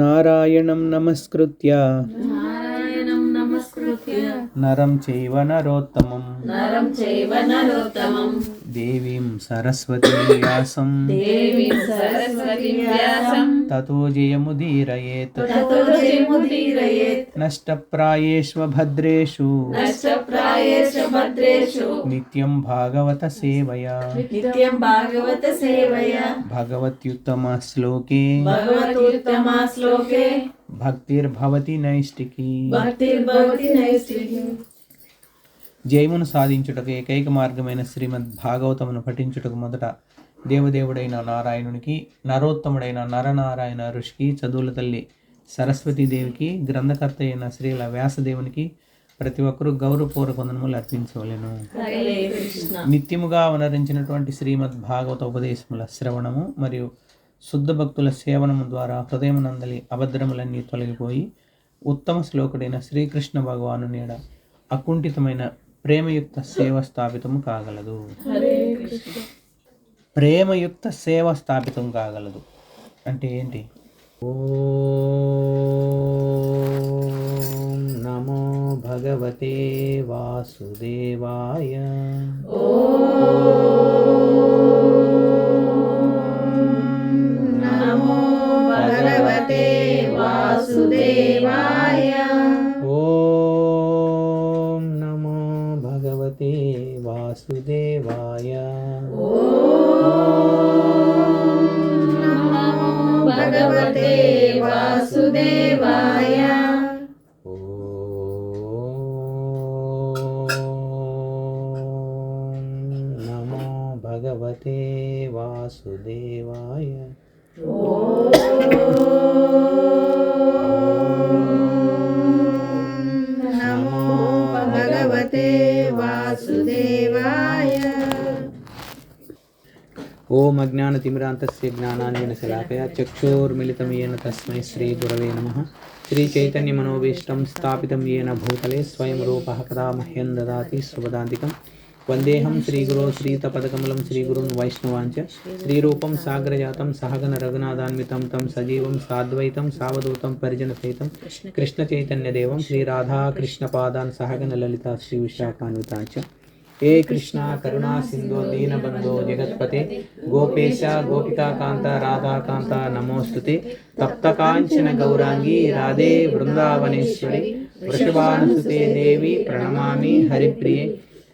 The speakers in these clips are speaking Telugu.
నారాయణం నమస్కృత్య నరం చైవ నరోత్తమం దేవీం సరస్వతీ వ్యాసం తతో జయముదీరయేత్ నష్టప్రాయేష్వ భద్రేషు నిత్యం భాగవత సేవయా భగవత్యుత్తమ శ్లోకే భక్తిర్భవతి నైష్టికి. జయమును సాధించుటకు ఏకైక మార్గమైన శ్రీమద్ భాగవతమును పఠించుటకు మొదట దేవదేవుడైన నారాయణునికి, నరోత్తముడైన నరనారాయణ ఋషికి, చదువుల తల్లి సరస్వతీదేవికి, గ్రంథకర్త అయిన శ్రీల వ్యాసదేవునికి ప్రతి ఒక్కరూ గౌరవపూర్వక వందనములు అర్పించవలెను. నిత్యముగా అవనరించినటువంటి శ్రీమద్ భాగవత ఉపదేశముల శ్రవణము మరియు శుద్ధ భక్తుల సేవనము ద్వారా హృదయమునందలి అభద్రములన్నీ తొలగిపోయి ఉత్తమ శ్లోకుడైన శ్రీకృష్ణ భగవాను నీడ అకుంఠితమైన ప్రేమయుక్త సేవ స్థాపితము కాగలదు. ప్రేమయుక్త సేవ స్థాపితం కాగలదు అంటే ఏంటి? ఓం నమో భగవతే వాసుదేవాయ. ఓం నమో భగవతే వాసుదేవాయ. నమో భగవతే వాసుదేవాయ. ఓం అజ్ఞానతిమిరాంతస్య జ్ఞానాంజన శలాకయా చక్షుర్మిలితం येन తస్మై శ్రీ గురవే నమః. శ్రీ చైతన్య మనోభీష్టం స్థాపితం येन భూతలే స్వయం రూపః కదా మహ్యం దదాతి సుపదాంతికం. వందేహం శ్రీగురో శ్రీతపదకమలం శ్రీగురున్ వైష్ణవాంచ శ్రీరూపం సాగ్రజాతం సహగణ రఘునాథాన్వితం తం సజీవం సాద్వైతం సావధూతం పరిజన సహితం కృష్ణ చైతన్యదేవం శ్రీరాధాకృష్ణపాదాన్ సహగణ లలిత శ్రీ విశాఖాన్వితాంచ. हे कृष्ण करुणा सिंधु दीनबंधो जगत्पते गोपेश गोपिकाकांत राधाकांत नमोस्तुते. तप्त कांचन गौरांगी राधे वृंदावनेश्वरी वृषभानुसुते देवी प्रणमामि हरिप्रिये.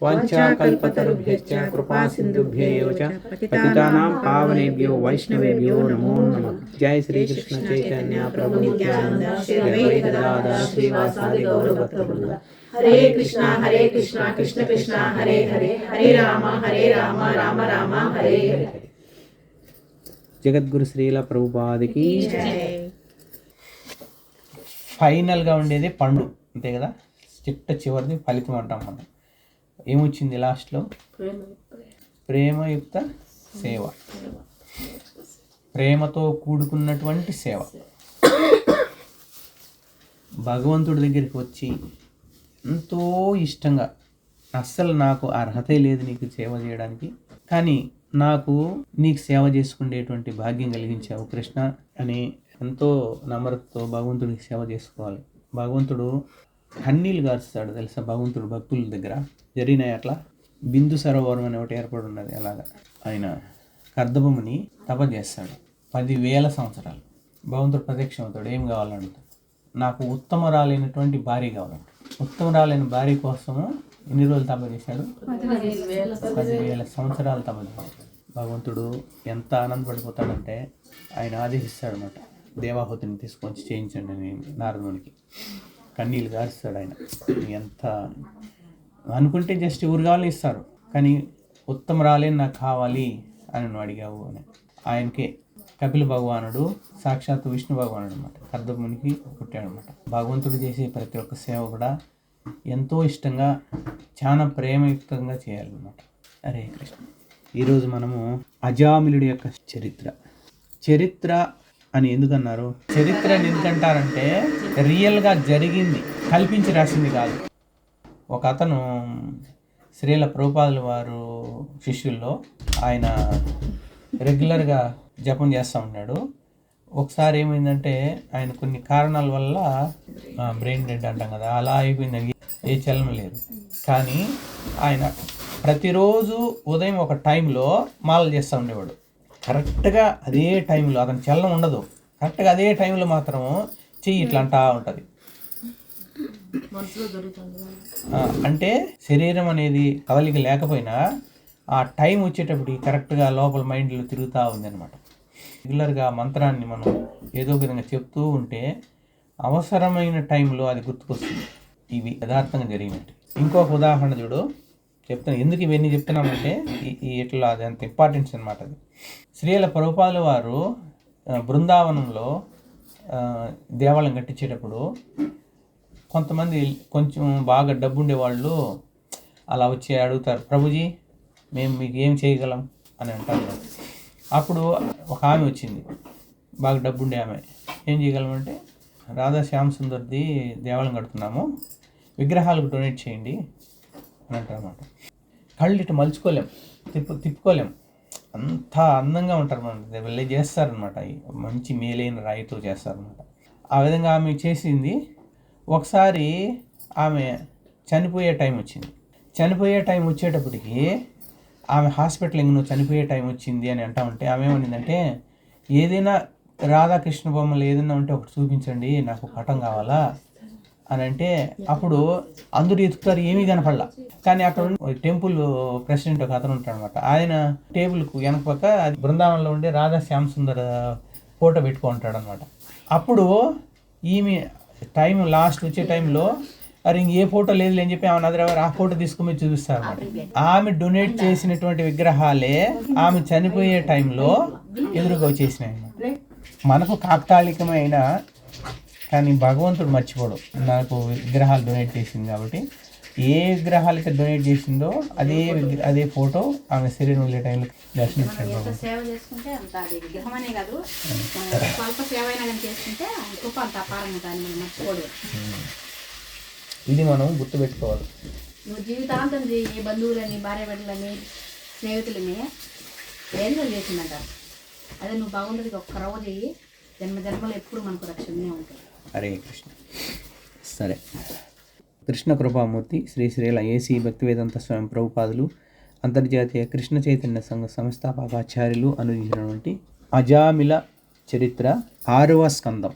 वाञ्छाकल्पतरुभ्यश्च कृपा सिन्धुभ्यैव च पतितानां पावनेभ्यो वैष्णवेभ्यो नमो नमः. जय श्री कृष्ण चैतन्य प्रभु नित्यानंद श्री अद्वैत गदाधर श्रीवासादि गौरभक्तवृंद. हरे कृष्णा कृष्ण कृष्ण हरे हरे हरे राम राम राम हरे हरे. జగద్గురు శ్రీల ప్రభుపాదికి ఫైనల్గా ఉండేది పండు అంతే కదా, చివరిది ఫలితం అంటాం మనం. ఏమొచ్చింది లాస్ట్లో? ప్రేమయుక్త సేవ, ప్రేమతో కూడుకున్నటువంటి సేవ. భగవంతుడి దగ్గరికి వచ్చి ఎంతో ఇష్టంగా, అస్సలు నాకు అర్హతే లేదు నీకు సేవ చేయడానికి, కానీ నాకు నీకు సేవ చేసుకునేటువంటి భాగ్యం కలిగించావు కృష్ణ అని ఎంతో నమ్రతతో భగవంతుడికి సేవ చేసుకోవాలి. భగవంతుడు కన్నీళ్ళు గారుస్తాడు తెలుసా భగవంతుడు భక్తుల దగ్గర. జరిగినాయి అట్లా. బిందు సరోవరం అనే ఒకటి ఏర్పడి ఉన్నది. అలాగా ఆయన కర్దభముని తప చేస్తాడు 10,000 సంవత్సరాలు. భగవంతుడు ప్రత్యక్షం అవుతాడు. ఏం కావాలంటాడు? నాకు ఉత్తమరాలైనటువంటి భార్య కావాలంట. ఉత్తమరాలైన భార్య కోసము ఎన్ని రోజులు తప చేశాడు? 10,000 సంవత్సరాలు తప చేశాడు. భగవంతుడు ఎంత ఆనందపడిపోతాడంటే ఆయన ఆదేశిస్తాడు అనమాట, దేవాహుతిని తీసుకొచ్చి చేయించండి అని నారదునికి. కన్నీళ్ళు గారుస్తాడు ఆయన. ఎంత అనుకుంటే జస్ట్ ఎవరు కావాలని ఇస్తారు, కానీ ఉత్తమరాలే నాకు కావాలి అని నువ్వు అడిగావు అని. ఆయనకే కపిల భగవానుడు సాక్షాత్ విష్ణు భగవానుడు అనమాట, కర్దమునికి పుట్టాడు అనమాట. భగవంతుడు చేసే ప్రతి ఒక్క సేవ కూడా ఎంతో ఇష్టంగా చాలా ప్రేమయుక్తంగా చేయాలన్నమాట. హరే కృష్ణ. ఈరోజు మనము అజామిలుడి యొక్క చరిత్ర అని ఎందుకన్నారు? చరిత్ర అని ఎందుకంటారంటే రియల్గా జరిగింది, కల్పించి రాసింది కాదు. ఒక అతను శ్రీల ప్రభుపాదుల వారు శిష్యుల్లో ఆయన రెగ్యులర్గా జపం చేస్తూ ఉన్నాడు. ఒకసారి ఏమైందంటే ఆయన కొన్ని కారణాల వల్ల బ్రెయిన్ డెడ్ అంటాం కదా, అలా అయిపోయింది, ఏ చలనం లేదు. కానీ ఆయన ప్రతిరోజు ఉదయం ఒక టైంలో మాలలు చేస్తూ ఉండేవాడు. కరెక్ట్గా అదే టైంలో, అతని చలనం ఉండదు, కరెక్ట్గా అదే టైంలో మాత్రం చెయ్యి ఇట్లా అంటా ఉంటుంది. అంటే శరీరం అనేది కదలిక లేకపోయినా ఆ టైం వచ్చేటప్పటికి కరెక్ట్గా లోపల మైండ్లో తిరుగుతూ ఉంది అనమాట. రెగ్యులర్గా మంత్రాన్ని మనం ఏదో విధంగా చెప్తూ ఉంటే అవసరమైన టైంలో అది గుర్తుకొస్తుంది. ఇవి యథార్థంగా జరిగినట్టు. ఇంకొక ఉదాహరణ చూడు చెప్తాను. ఎందుకు ఇవన్నీ చెప్తున్నామంటే ఇట్లా అది అంత ఇంపార్టెన్స్ అనమాట. అది శ్రీల ప్రభుపాదుల వారు బృందావనంలో దేవాలయం కట్టించేటప్పుడు కొంతమంది కొంచెం బాగా డబ్బు ఉండేవాళ్ళు అలా వచ్చి అడుగుతారు, ప్రభుజీ మేము మీకు ఏం చేయగలం అని అంటారు. అప్పుడు ఒక ఆమె వచ్చింది, బాగా డబ్బు ఉండే ఆమె. ఏం చేయగలమంటే, రాధా శ్యామ్ సుందర్ది దేవాలయం కడుతున్నాము, విగ్రహాలకు డొనేట్ చేయండి అని అంటారు అన్నమాట. కళ్ళు ఇటు మలుచుకోలేం, తిప్పుకోలేం, అంత అందంగా ఉంటారు మన వెళ్ళి చేస్తారనమాట. మంచి మేలైన రాయితో చేస్తారనమాట. ఆ విధంగా ఆమె చేసింది. ఒకసారి ఆమె చనిపోయే టైం వచ్చింది. చనిపోయే టైం వచ్చేటప్పటికి ఆమె హాస్పిటల్ ఇంక నువ్వు చనిపోయే టైం వచ్చింది అని అంటా ఉంటే ఆమె ఏమనిందంటే, ఏదైనా రాధాకృష్ణ బొమ్మలు ఏదైనా ఉంటే ఒకటి చూపించండి, నాకు పటం కావాలా అని అంటే, అప్పుడు అందరూ ఎత్తుతారు, ఏమీ కనపడలా. కానీ అక్కడ టెంపుల్ ప్రెసిడెంట్ ఒక అతను ఉంటాడు అనమాట. ఆయన టేబుల్కు వెనక పక్క బృందావనంలో ఉండే రాధా శ్యామ్ సుందర్ ఫోటో పెట్టుకుంటాడు అనమాట. అప్పుడు ఈమె టైం లాస్ట్ వచ్చే టైంలో అరే ఇంక ఏ ఫోటో లేదు అని చెప్పి ఆమె నదిరావారు ఆ ఫోటో తీసుకుని చూపిస్తారు అన్నమాట. ఆమె డొనేట్ చేసినటువంటి విగ్రహాలే ఆమె చనిపోయే టైంలో ఎదురుగా వచ్చేసినాయి. మనకు కాకతాళికమైన కానీ భగవంతుడు మర్చిపోడు, నాకు విగ్రహాలు డొనేట్ చేసింది కాబట్టి ఏ విగ్రహాలకి డొనేట్ చేసిందో అదే ఫోటో ఆమె శరీరం వెళ్ళే టైంలో దర్శనించాడు. సేవ చేసుకుంటే అంత అది విగ్రహమనే కాదు, స్వల్ప సేవ అయినా కానీ చేసుకుంటే గొప్ప అంత అపారంగా దాన్ని మనం మర్చిపోడు. ఇది మనం గుర్తుపెట్టుకోవాలి. నువ్వు జీవితాంతం నీ బంధువులని, భార్య బిడ్డలని, స్నేహితులని ఏదో చేసిందంటారు. అదే నువ్వు భగవంతుడికి ఒక్క రోజు చెయ్యి, జన్మలు ఎప్పుడు మనకు రక్షణనే ఉంటుంది. హరే కృష్ణ. సరే, కృష్ణ కృపామూర్తి శ్రీ శ్రీల ఏసీ భక్తివేదాంత స్వామి ప్రభుపాదులు అంతర్జాతీయ కృష్ణ చైతన్య సంఘ సంస్థాపకాచార్యులు అనుదించినటువంటి అజామిల చరిత్ర 6వ స్కందం,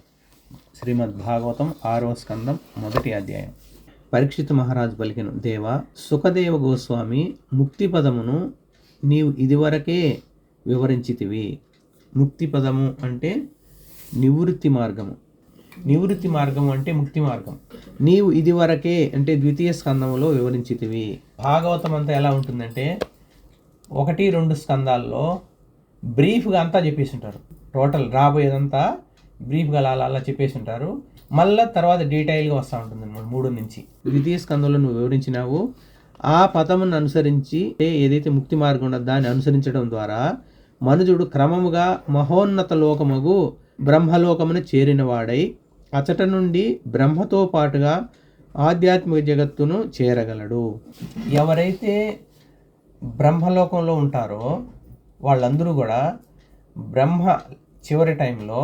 శ్రీమద్ భాగవతం 6వ స్కందం 1వ అధ్యాయం. పరీక్షిత్ మహారాజు పలికెను, దేవా సుఖదేవ గోస్వామి ముక్తి పదమును నీవు ఇదివరకే వివరించితివి. ముక్తి పదము అంటే నివృత్తి మార్గము, నివృత్తి మార్గం అంటే ముక్తి మార్గం. నీవు ఇదివరకే అంటే ద్వితీయ స్కందములో వివరించితివి. భాగవతం అంతా ఎలా ఉంటుందంటే 1-2 స్కందాల్లో బ్రీఫ్గా అంతా చెప్పేసి ఉంటారు. టోటల్ రాబోయేదంతా బ్రీఫ్గా అలా చెప్పేసి ఉంటారు. మళ్ళీ తర్వాత డీటెయిల్గా వస్తూ ఉంటుంది అన్నమాట 3 నుంచి. ద్వితీయ స్కందంలో నువ్వు వివరించినావు. ఆ పదమును అనుసరించి ఏదైతే ముక్తి మార్గం ఉన్నదో దాన్ని అనుసరించడం ద్వారా మనుజుడు క్రమముగా మహోన్నత లోకముగు బ్రహ్మలోకమును చేరినవాడై అచట నుండి బ్రహ్మతో పాటుగా ఆధ్యాత్మిక జగత్తును చేరగలడు. ఎవరైతే బ్రహ్మలోకంలో ఉంటారో వాళ్ళందరూ కూడా బ్రహ్మ చివరి టైంలో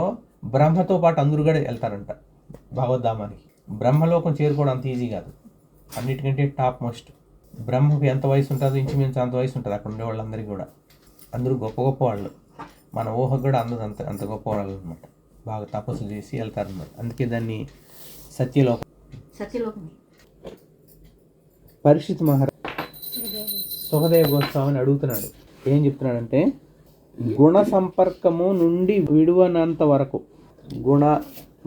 బ్రహ్మతో పాటు అందరూ కూడా వెళ్తారంట భగవద్ధామానికి. బ్రహ్మలోకం చేరుకోవడం అంత ఈజీ కాదు, అన్నిటికంటే టాప్ మోస్ట్. బ్రహ్మకు ఎంత వయసు ఉంటుందో ఇంచుమించు అంత వయసు ఉంటుంది అక్కడ ఉండే వాళ్ళందరికీ కూడా. అందరూ గొప్ప గొప్ప వాళ్ళు, మన ఊహకు కూడా అందరూ అంత గొప్ప వాళ్ళు అనమాట. బాగా తపస్సు చేసి వెళ్తారన్నమాట. అందుకే దాన్ని సత్యలోకం. పరీక్షిత్ మహారాజ్ సుఖదేవ గోస్వామిని అడుగుతున్నాడు. ఏం చెప్తున్నాడంటే, గుణ సంపర్కము నుండి విడువనంత వరకు,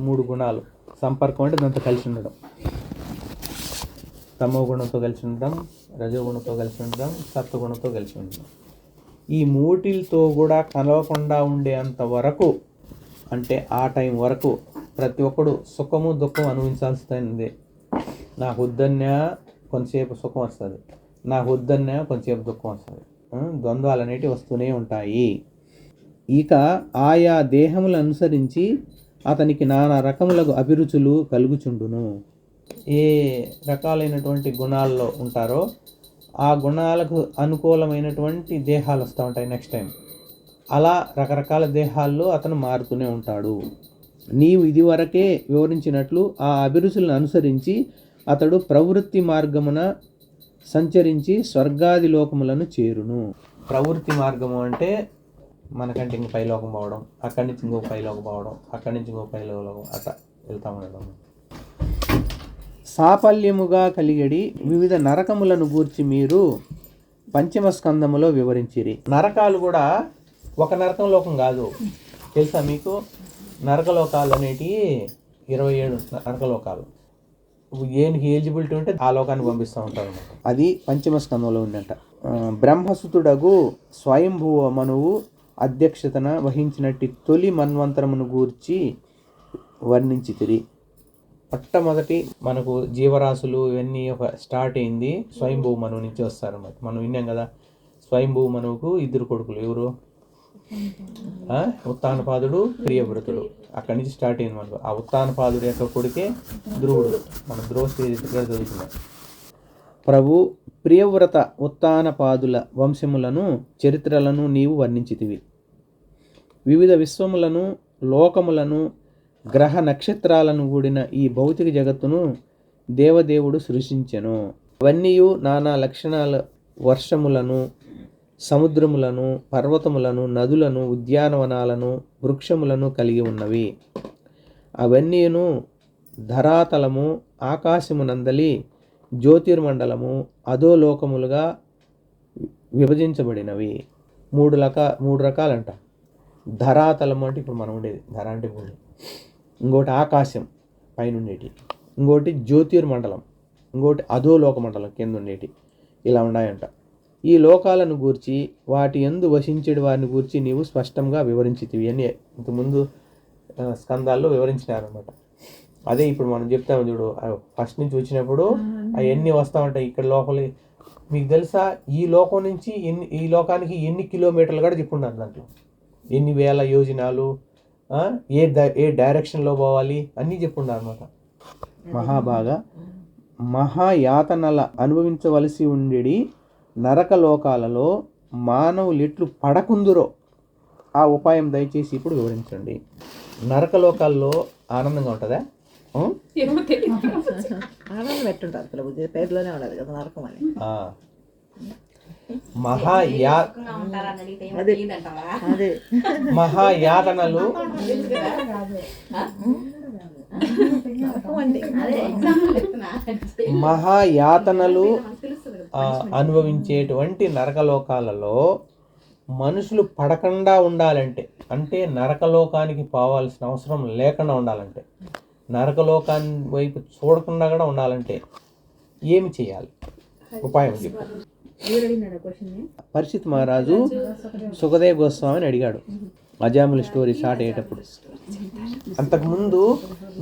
3 గుణాలు సంపర్కం అంటే దాంతో కలిసి ఉండడం, తమో గుణంతో కలిసి ఉండడం, రజోగుణంతో కలిసి ఉండడం, సత్వగుణంతో కలిసి ఉండడం. ఈ 3తో కూడా కలవకుండా ఉండేంత వరకు అంటే ఆ టైం వరకు ప్రతి ఒక్కడు సుఖము దుఃఖం అనుభవించాల్సిందే. నాకు వద్దన్నా కొంతసేపు సుఖం వస్తుంది, నాకు వద్దన్నా కొంతసేపు దుఃఖం వస్తుంది. ద్వంద్వాలు అనేటివి వస్తూనే ఉంటాయి. ఇక ఆయా దేహములు అనుసరించి అతనికి నానా రకములకు అభిరుచులు కలుగుచుండును. ఏ రకాలైనటువంటి గుణాల్లో ఉంటారో ఆ గుణాలకు అనుకూలమైనటువంటి దేహాలు వస్తూ ఉంటాయి నెక్స్ట్ టైం. అలా రకరకాల దేహాల్లో అతను మారుతూనే ఉంటాడు. నీవు ఇదివరకే వివరించినట్లు ఆ అభిరుచులను అనుసరించి అతడు ప్రవృత్తి మార్గమున సంచరించి స్వర్గాది లోకములను చేరును. ప్రవృత్తి మార్గము అంటే మనకంటే ఇంక పైలోకం పోవడం, అక్కడి నుంచి ఇంకొక పైలోకి పోవడం, అక్కడి నుంచి ఇంకొక పైలోకం, అట్లా వెళ్తా ఉండడం. సాఫల్యముగా కలిగడి వివిధ నరకములను గూర్చి మీరు పంచమ స్కందములో వివరించిరి. నరకాలు కూడా ఒక నరకం లోకం కాదు, తెలుసా మీకు? నరకలోకాలు అనేటివి 27 నరకలోకాలు. ఏనికి ఎలిజిబిలిటీ ఉంటే ఆ లోకానికి పంపిస్తూ ఉంటారు అన్నమాట. అది పంచమ స్కందంలో ఉందంట. బ్రహ్మసుతుడగు స్వయంభువ మనువు అధ్యక్షతన వహించినట్టి తొలి మన్వంతరమును గూర్చి వర్ణించితిరి. మొట్టమొదటి మనకు జీవరాశులు ఇవన్నీ ఒక స్టార్ట్ అయింది స్వయంభూ మనువు నుంచి వస్తారన్నమాట. మనం విన్నాం కదా, స్వయంభూ మనువుకు 2 కొడుకులు. ఎవరు? ఉత్తానపాదుడు, ప్రియవ్రతుడు. అక్కడి నుంచి స్టార్ట్ అయింది మనకు. ఆ ఉత్తానపాదుడు యొక్క కొడుకే ధ్రువుడు. మనం ధ్రువ శ్రీగా చదువుతున్నాం. ప్రభు ప్రియవ్రత ఉత్తానపాదుల వంశములను చరిత్రలను నీవు వర్ణించితివి. వివిధ విశ్వములను, లోకములను, గ్రహ నక్షత్రాలను కూడిన ఈ భౌతిక జగత్తును దేవదేవుడు సృష్టించెను. అవన్నీ నానా లక్షణాల వర్షములను, సముద్రములను, పర్వతములను, నదులను, ఉద్యానవనాలను, వృక్షములను కలిగి ఉన్నవి. అవన్నీను ధరాతలము, ఆకాశమునందలి జ్యోతిర్మండలము, అధోలోకములుగా విభజించబడినవి. మూడు రకాలంట. ధరాతలము అంటే ఇప్పుడు మనం ఉండేది, ధర అంటే భూమి. ఇంకోటి ఆకాశం పైన ఉండేటి, ఇంకోటి జ్యోతిర్మండలం, ఇంకోటి అధోలోక మండలం కింద ఉండేటి. ఇలా ఉన్నాయంట. ఈ లోకాలను గూర్చి వాటి యందు వసించేటి వారిని గూర్చి నీవు స్పష్టంగా వివరించితివి అని ఇంతకుముందు స్కందాల్లో వివరించినారనమాట. అదే ఇప్పుడు మనం చెప్తాము చూడు, ఫస్ట్ నుంచి వచ్చినప్పుడు అవన్నీ వస్తూ ఉంటాయి. ఇక్కడ లోపలి మీకు తెలుసా, ఈ లోకం నుంచి ఈ లోకానికి ఎన్ని కిలోమీటర్లు కూడా చెప్పున్నారు. దాంట్లో ఎన్ని వేల యోజనాలు, ఏ డైరెక్షన్లో పోవాలి అన్నీ చెప్పున్నారు అనమాట. మహాబాగా మహాయాతనల అనుభవించవలసి ఉండేది నరకలోకాలలో మానవులు ఎట్లు పడకుందురో ఆ ఉపాయం దయచేసి ఇప్పుడు వివరించండి. నరకలోకాల్లో ఆనందంగా ఉంటుందా? ఆనందం పెట్టుంటారు ప్రభు, పేరులోనే ఉండదు కదా నరకం అని. మహాయాతనలు అనుభవించేటువంటి నరకలోకాలలో మనుషులు పడకుండా ఉండాలంటే, అంటే నరకలోకానికి పోవాల్సిన అవసరం లేకుండా ఉండాలంటే, నరకలోకాన్ని వైపు చూడకుండా కూడా ఉండాలంటే ఏమి చేయాలి? ఉపాయం చెప్పు. పరిషత్ మహారాజు సుఖదేవ్ గోస్వామిని అడిగాడు అజాముల స్టోరీ స్టార్ట్ అయ్యేటప్పుడు. అంతకుముందు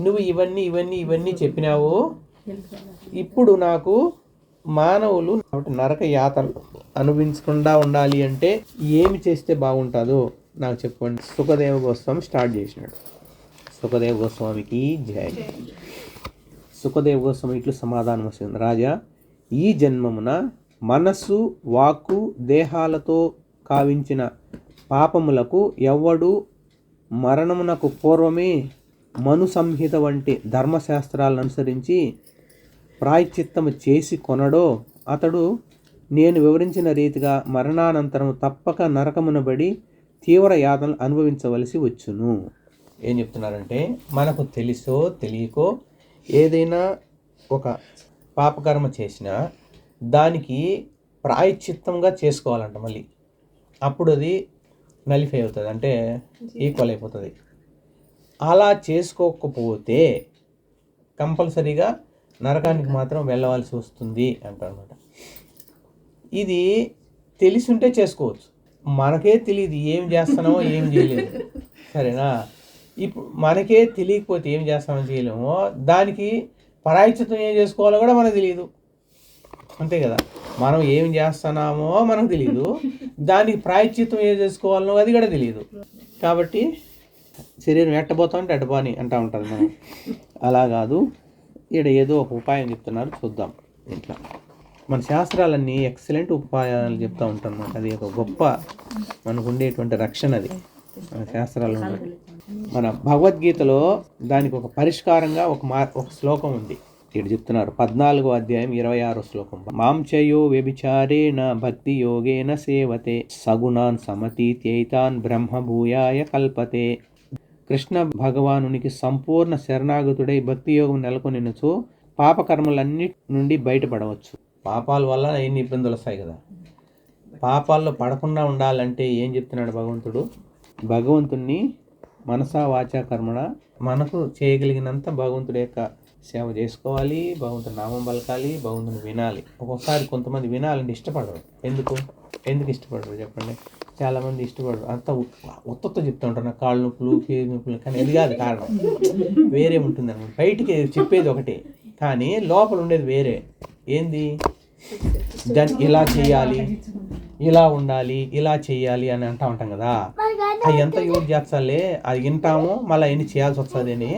నువ్వు ఇవన్నీ చెప్పినావు, ఇప్పుడు నాకు మానవులు నరక యాతనలు అనుభవించకుండా ఉండాలి అంటే ఏమి చేస్తే బాగుంటుందో నాకు చెప్పండి. సుఖదేవ గోస్వామి స్టార్ట్ చేసినాడు. సుఖదేవ గోస్వామికి జై. సుఖదేవ గోస్వామి ఇట్లు సమాధానం వస్తుంది. రాజా, ఈ జన్మమున మనస్సు, వాక్కు, దేహాలతో కావించిన పాపములకు ఎవ్వడు మరణమునకు పూర్వమే మను సంహిత వంటి ధర్మశాస్త్రాలను అనుసరించి ప్రాయశ్చిత్తము చేసి కొనడో అతడు నేను వివరించిన రీతిగా మరణానంతరం తప్పక నరకమునబడి తీవ్ర యాతనలు అనుభవించవలసి వచ్చును. ఏం చెప్తున్నారంటే, మనకు తెలుసో తెలియకో ఏదైనా ఒక పాపకర్మ చేసినా దానికి ప్రాయశ్చిత్తంగా చేసుకోవాలంట. మళ్ళీ అప్పుడు అది నలిఫై అవుతుంది, అంటే ఈక్వల్ అయిపోతుంది. అలా చేసుకోకపోతే కంపల్సరీగా నరకానికి మాత్రం వెళ్ళవలసి వస్తుంది అంటారనమాట. ఇది తెలిసి ఉంటే చేసుకోవచ్చు, మనకే తెలియదు ఏం చేస్తున్నామో ఏం చేయలేదు, సరేనా? ఇప్పుడు మనకే తెలియకపోతే ఏం చేస్తామో చేయలేమో, దానికి ప్రాయశ్చిత్తం ఏం చేసుకోవాలో కూడా మనకు తెలియదు, అంతే కదా? మనం ఏం చేస్తున్నామో మనకు తెలియదు, దానికి ప్రాయశ్చిత్తం ఏం చేసుకోవాలనో అది కూడా తెలియదు. కాబట్టి శరీరం ఎట్టబోతామంటే ఎట్టబోని అంటూ ఉంటుంది మనం. అలా కాదు, ఇక్కడ ఏదో ఒక ఉపాయం చెప్తున్నారు, చూద్దాం. ఇంట్లో మన శాస్త్రాలన్నీ ఎక్సలెంట్ ఉపాయాలు చెప్తూ ఉంటాం అన్నమాట. అది ఒక గొప్ప మనకు ఉండేటువంటి రక్షణ. అది మన శాస్త్రాల్లో ఉన్నది. మన భగవద్గీతలో దానికి ఒక పరిష్కారంగా ఒక శ్లోకం ఉంది. ఇక్కడ చెప్తున్నారు 14వ అధ్యాయం 26వ శ్లోకం. మాంచయో వ్యభిచారేణ భక్తి యోగేన సేవతే సగుణాన్ సమతీత్యైతాన్ బ్రహ్మభూయాయ కల్పతే. కృష్ణ భగవానునికి సంపూర్ణ శరణాగతుడై భక్తి యోగం నెలకొనినచో పాపకర్మలన్నిటి నుండి బయటపడవచ్చు. పాపాల వల్ల ఎన్ని ఇబ్బందులు వస్తాయి కదా. పాపాల్లో పడకుండా ఉండాలంటే ఏం చెప్తున్నాడు భగవంతుడు? భగవంతుణ్ణి మనసా వాచా కర్మణ మనకు చేయగలిగినంత భగవంతుడి యొక్క సేవ చేసుకోవాలి, భగవంతుని నామం పలకాలి, భగవంతుని వినాలి. ఒక్కొక్కసారి కొంతమంది వినాలంటే ఇష్టపడరు. ఎందుకు ఇష్టపడరు చెప్పండి? చాలామంది ఇష్టపడరు. అంతా ఉత్తత్త చెప్తూ ఉంటారు, నాకు కాళ్ళు నొప్పులు, కేజీ నొప్పులు. కానీ ఇది కాదు కారణం, వేరే ఉంటుంది అనమాట. బయటికి చెప్పేది ఒకటే కానీ లోపల ఉండేది వేరే. ఏంది? దాన్ని ఇలా చేయాలి, ఇలా ఉండాలి, ఇలా చేయాలి అని అంటూ ఉంటాం కదా. అది ఎంత యూజ్ చేస్తాలే, అది వింటాము మళ్ళీ ఎన్ని చేయాల్సి వస్తుంది అని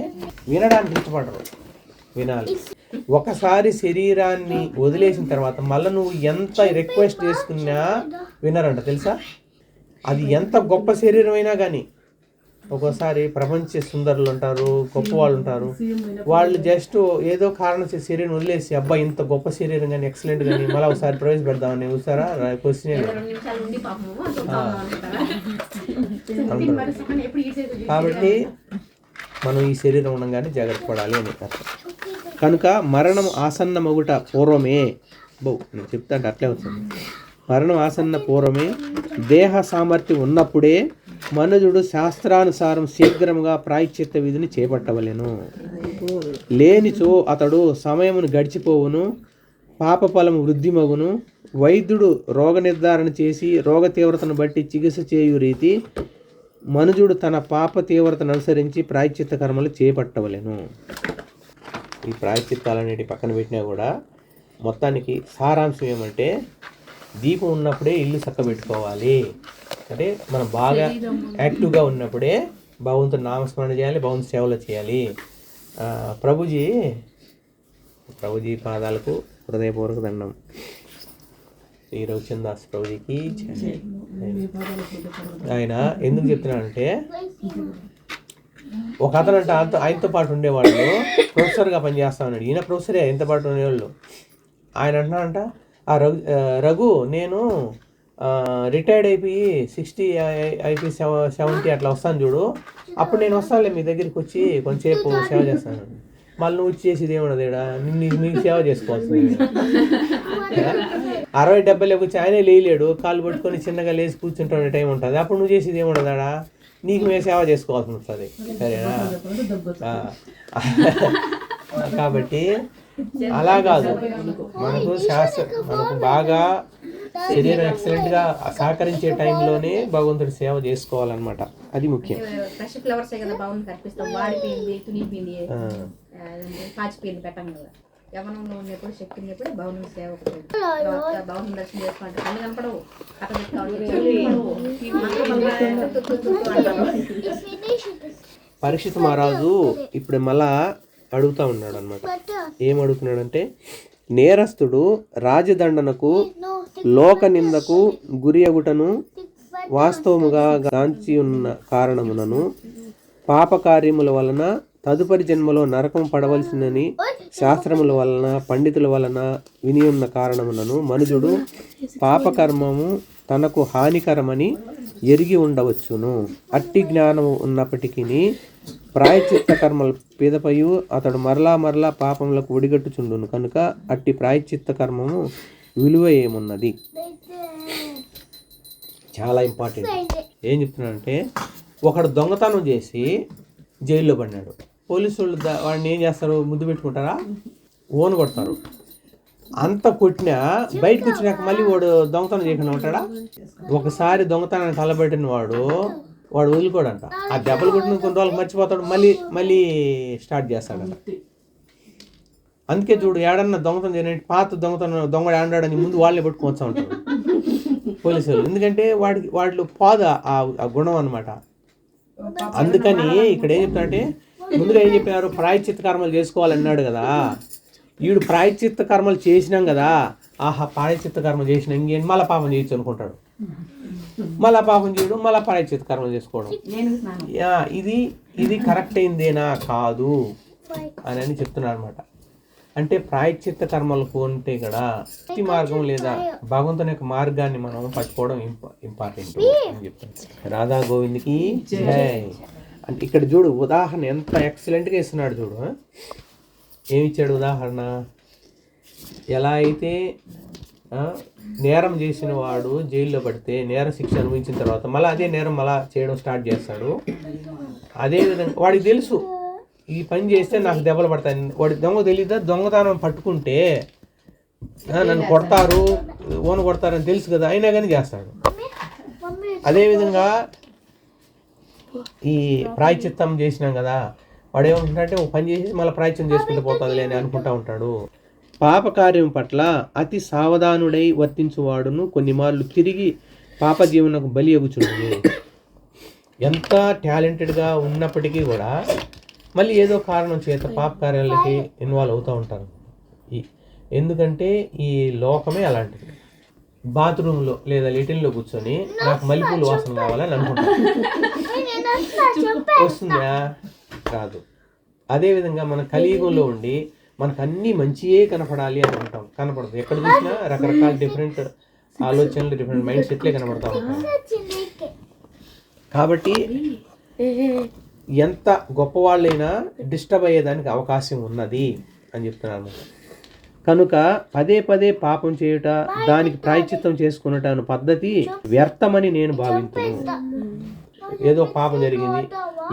వినడానికి ఇష్టపడరు. వినాలి. ఒకసారి శరీరాన్ని వదిలేసిన తర్వాత మళ్ళీ నువ్వు ఎంత రిక్వెస్ట్ చేసుకున్నా వినరంట తెలుసా. అది ఎంత గొప్ప శరీరం అయినా కానీ ఒక్కోసారి ప్రపంచ సుందరులు ఉంటారు, గొప్ప వాళ్ళు ఉంటారు. వాళ్ళు జస్ట్ ఏదో కారణం శరీరం వదిలేసి అబ్బా ఇంత గొప్ప శరీరం కానీ ఎక్సలెంట్ కానీ మళ్ళీ ఒకసారి ప్రవేశపెడదామని చూస్తారా క్వశ్చన్. కాబట్టి మనం ఈ శరీరం ఉండగానే జాగ్రత్త పడాలి అని అర్థం. కనుక మరణం ఆసన్న మొగుట పూర్వమే నేను చెప్తా అంటే అట్లే వస్తుంది. మరణం ఆసన్న పూర్వమే దేహ సామర్థ్యం ఉన్నప్పుడే మనుజుడు శాస్త్రానుసారం శీఘ్రముగా ప్రాయశ్చిత్త విధిని చేపట్టవలెను. లేనిచో అతడు సమయమును గడిచిపోవును, పాపఫలము వృద్ధిమగును. వైద్యుడు రోగ నిర్ధారణ చేసి రోగ తీవ్రతను బట్టి చికిత్స చేయు రీతి మనుజుడు తన పాప తీవ్రతను అనుసరించి ప్రాయశ్చిత్త కర్మలు చేపట్టవలెను. ఈ ప్రాయశ్చిత్తాలన్నిటి పక్కన పెట్టినా కూడా మొత్తానికి సారాంశం ఏమంటే దీపం ఉన్నప్పుడే ఇల్లు చక్కబెట్టుకోవాలి. అంటే మనం బాగా యాక్టివ్గా ఉన్నప్పుడే భగవంతుని నామస్మరణ చేయాలి, భగవంతు సేవలు చేయాలి. ప్రభుజీ పాదాలకు హృదయపూర్వక దండం. శ్రీ రవిచందాస్ ప్రభుజీకి ఆయన ఎందుకు చెప్తున్నానంటే ఒక అతను అంటే ఆయనతో పాటు ఉండేవాళ్ళు ప్రొఫెసర్గా పనిచేస్తా ఉన్నాడు. ఈయన ప్రొఫెసరే ఆయనతో పాటు ఉండేవాళ్ళు. ఆయన అంటున్నాడంట, రఘు నేను రిటైర్డ్ అయిపోయి 60 అయిపోయి 70 అట్లా వస్తాను చూడు, అప్పుడు నేను వస్తానులే మీ దగ్గరికి వచ్చి కొంచెంసేపు సేవ చేస్తాను. మళ్ళీ నువ్వు చేసేది ఏముండదు ఇక్కడ, నీకు సేవ చేసుకోవాల్సింది. 60-70 వచ్చి ఆయనే లేలేడు, కాళ్ళు పట్టుకొని చిన్నగా లేచి కూర్చుంటున్న టైం ఉంటుంది. అప్పుడు నువ్వు చేసేది ఏముండదాడా, నీకు మేము సేవ చేసుకోవాల్సి వస్తుంది. సరేనా? కాబట్టి అలా కాదు, మనకు బాగా శరీరం ఎక్సలెంట్గా సహకరించే టైంలోనే భగవంతుడి సేవ చేసుకోవాలన్నమాట. అది ముఖ్యం. ఫ్రెష్ ఫ్లవర్స్ కదా బాగుంది కనిపిస్తాం, వాడిపోయింది, తునిపోయింది, పాచిపోయింది పెట్టం కదా. యవనంలో ఉన్నప్పుడు శక్తి ఉన్నప్పుడు భవనం సేవ భవనం దర్శనం చేసుకుంటే కళ్ళు కనపడవు, పరీక్షిత్ మహారాజు ఇప్పుడు మళ్ళా అడుగుతా ఉన్నాడు అనమాట. ఏం అడుగుతున్నాడంటే, నేరస్తుడు రాజదండనకు లోక నిందకు గురి అగుటను వాస్తవముగా గాంచి ఉన్న కారణమునను పాపకార్యముల వలన తదుపరి జన్మలో నరకం పడవలసిందని శాస్త్రముల వలన పండితుల వలన విని ఉన్న కారణమునను మనుజుడు పాపకర్మము తనకు హానికరమని ఎరిగి ఉండవచ్చును. అట్టి జ్ఞానము ఉన్నప్పటికీ ప్రాయశ్చిత్త కర్మల పిదపయు అతడు మరలా పాపములకు ఒడిగట్టుచుండును. కనుక అట్టి ప్రాయశ్చిత్త కర్మము విలువ ఏమున్నది? చాలా ఇంపార్టెంట్. ఏం చెప్తున్నాడంటే, ఒకడు దొంగతనం చేసి జైల్లో పడినాడు. పోలీసు వాళ్ళు వాడిని ఏం చేస్తారు? ముద్దు పెట్టుకుంటారా? ఓన్ కొడతారు. అంత కొట్టినా బయటకు వచ్చినాక మళ్ళీ వాడు దొంగతనం చేయకుండా ఉంటాడా? ఒకసారి దొంగతనాన్ని తలబెట్టిన వాడు వదులుకోడంట. ఆ దెబ్బలు కొట్టిన కొన్ని రోజులకు మర్చిపోతాడు, మళ్ళీ స్టార్ట్ చేస్తాడంట. అందుకే చూడు, ఏడన్నా దొంగతనం చేయడానికి పాత దొంగడు ఆడాడని ముందు వాళ్ళే పట్టుకొచ్చా ఉంటారు పోలీసులు. ఎందుకంటే వాళ్ళు పాదు ఆ గుణం అనమాట. అందుకని ఇక్కడ ఏం చెప్తారంటే, ముందుగా ఏం చెప్పినారు? ప్రాయశ్చిత్త కర్మలు చేసుకోవాలన్నాడు కదా. వీడు ప్రాయశ్చిత్త కర్మలు చేసినాం కదా, ఆహా ప్రాయశ్చిత్త కర్మ చేసినా ఇంకేంటి మళ్ళీ పాపం చేయొచ్చు అనుకుంటాడు. మళ్ళా పాపం చేయడం, మళ్ళీ ప్రాయశ్చిత్త కర్మలు చేసుకోవడం. ఇది కరెక్ట్ అయిందేనా కాదు అని చెప్తున్నారు అనమాట. అంటే ప్రాయశ్చిత్త కర్మలకు ఉంటే కూడా భక్తి మార్గం లేదా భగవంతుని యొక్క మార్గాన్ని మనం పట్టుకోవడం ఇంపార్టెంట్ అని చెప్తాను. రాధా గోవింద్కి జై. అంటే ఇక్కడ చూడు ఉదాహరణ ఎంత ఎక్సలెంట్గా ఇస్తున్నాడు చూడు. ఏమిచ్చాడు ఉదాహరణ? ఎలా అయితే నేరం చేసిన వాడు జైల్లో పడితే నేర శిక్ష అనుభవించిన తర్వాత మళ్ళీ అదే నేరం మళ్ళా చేయడం స్టార్ట్ చేస్తాడు. అదేవిధంగా వాడికి తెలుసు ఈ పని చేస్తే నాకు దెబ్బలు పడతాయి. వాడి దొంగ తెలీదా? దొంగతనం పట్టుకుంటే నన్ను కొడతారు, ఓను కొడతారని తెలుసు కదా, అయినా కానీ చేస్తాడు. అదేవిధంగా ఈ ప్రాయశ్చిత్తం చేసినాం కదా, వాడు ఏమంటుంటే ఒక పని చేసి మళ్ళీ ప్రాయశ్చిత్తం చేసుకుంటూ పోతుందిలే అని అనుకుంటా ఉంటాడు. పాపకార్యం పట్ల అతి సావధానుడై వర్తించువాడును కొన్ని మార్లు తిరిగి పాప జీవనకు బలి ఎగుచుండు. ఎంత టాలెంటెడ్గా ఉన్నప్పటికీ కూడా మళ్ళీ ఏదో కారణం చేత పాప కార్యాలకి ఇన్వాల్వ్ అవుతూ ఉంటారు. ఎందుకంటే ఈ లోకమే అలాంటిది. బాత్రూంలో లేదా లెటిన్లో కూర్చొని నాకు మల్లెపూలు వాసన కావాలని అనుకుంటాను. వస్తుందా? రాదు. అదేవిధంగా మన కలియుగంలో ఉండి మనకు అన్నీ మంచియే కనపడాలి అని అనుకుంటాం, కనపడదు. ఎక్కడ చూసినా రకరకాల డిఫరెంట్ ఆలోచనలు, డిఫరెంట్ మైండ్ సెట్లే కనపడతా ఉంటాయి. కాబట్టి ఎంత గొప్పవాళ్ళైనా డిస్టర్బ్ అయ్యేదానికి అవకాశం ఉన్నది అని చెప్తున్నాను. కనుక పదే పదే పాపం చేయుట, దానికి ప్రాయశ్చిత్తం చేసుకున్నట అను పద్ధతి వ్యర్థమని నేను భావించాను. ఏదో పాపం జరిగింది,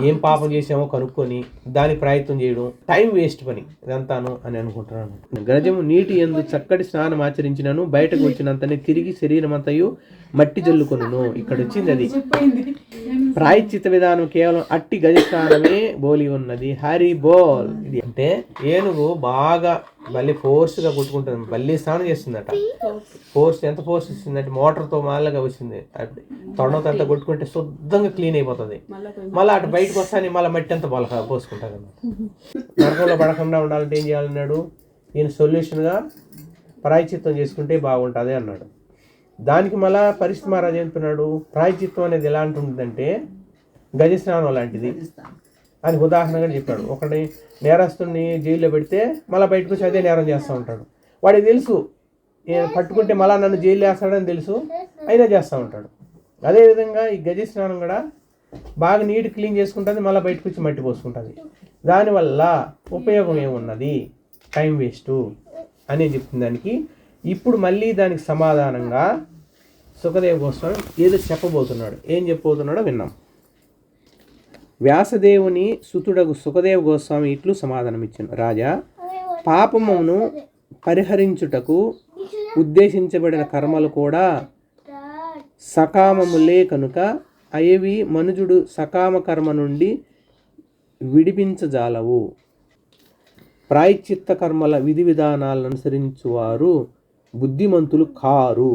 ఏం పాపం చేసామో కనుక్కొని దానికి ప్రయత్నం చేయడం టైం వేస్ట్ పని ఇదంతాను అని అనుకుంటున్నాను. గజము నీటి యందు చక్కటి స్నానం ఆచరించినను బయటకు వచ్చినంతనే తిరిగి శరీరం అంతయు మట్టి జల్లుకొనును. ఇక్కడ వచ్చింది అది. ప్రాయశ్చిత్త విధానం కేవలం అట్టి గజ స్నానమే బోలి ఉన్నది. హరి బోల్. ఇది అంటే ఏనుగు బాగా మళ్ళీ ఫోర్స్గా కొట్టుకుంటుంది, మళ్ళీ స్నానం చేస్తుందట. ఎంత ఫోర్స్ ఇస్తుందంటే మోటార్తో మాలగా వచ్చింది, తొండంతా కొట్టుకుంటే శుద్ధంగా క్లీన్ అయిపోతుంది. మళ్ళీ అటు బయటకు వస్తాను మళ్ళీ మట్టి అంతా బలక పోసుకుంటారు అన్నమాట. నరకంలో పడకుండా ఉండాలంటే ఏం చేయాలన్నాడు ఈయన? సొల్యూషన్గా ప్రాయశ్చిత్తం చేసుకుంటే బాగుంటుంది అన్నాడు. దానికి మళ్ళా పరిస్థితి మహారాజు చెప్తున్నాడు, ప్రాయశ్చిత్తం అనేది ఎలాంటి ఉంటుందంటే గజస్నానం లాంటిది అని ఉదాహరణగా చెప్పాడు. ఒకటి నేరస్తుని జైల్లో పెడితే మళ్ళీ బయటకు వచ్చి అదే నేరం చేస్తూ ఉంటాడు. వాడికి తెలుసు పట్టుకుంటే మళ్ళీ నన్ను జైలు వేస్తాడని తెలుసు, అయినా చేస్తూ ఉంటాడు. అదేవిధంగా ఈ గజస్నానం కూడా బాగా నీట్ క్లీన్ చేసుకుంటుంది, మళ్ళీ బయటకు వచ్చి మట్టి పోసుకుంటుంది. దానివల్ల ఉపయోగం ఏమున్నది? టైం వేస్టు అని చెప్తుంది దానికి. ఇప్పుడు మళ్ళీ దానికి సమాధానంగా సుఖదేవ గోస్వామి ఏదో చెప్పబోతున్నాడు. ఏం చెప్పబోతున్నాడో విన్నాం. వ్యాసదేవుని సుతుడగు సుఖదేవ గోస్వామి ఇట్లు సమాధానం ఇచ్చాను. రాజా, పాపమును పరిహరించుటకు ఉద్దేశించబడిన కర్మలు కూడా సకామములే కనుక అవి మనుజుడు సకామ కర్మ నుండి విడిపించజాలవు. ప్రాయశ్చిత్త కర్మల విధి విధానాలను అనుసరించువారు బుద్ధిమంతులు కారు.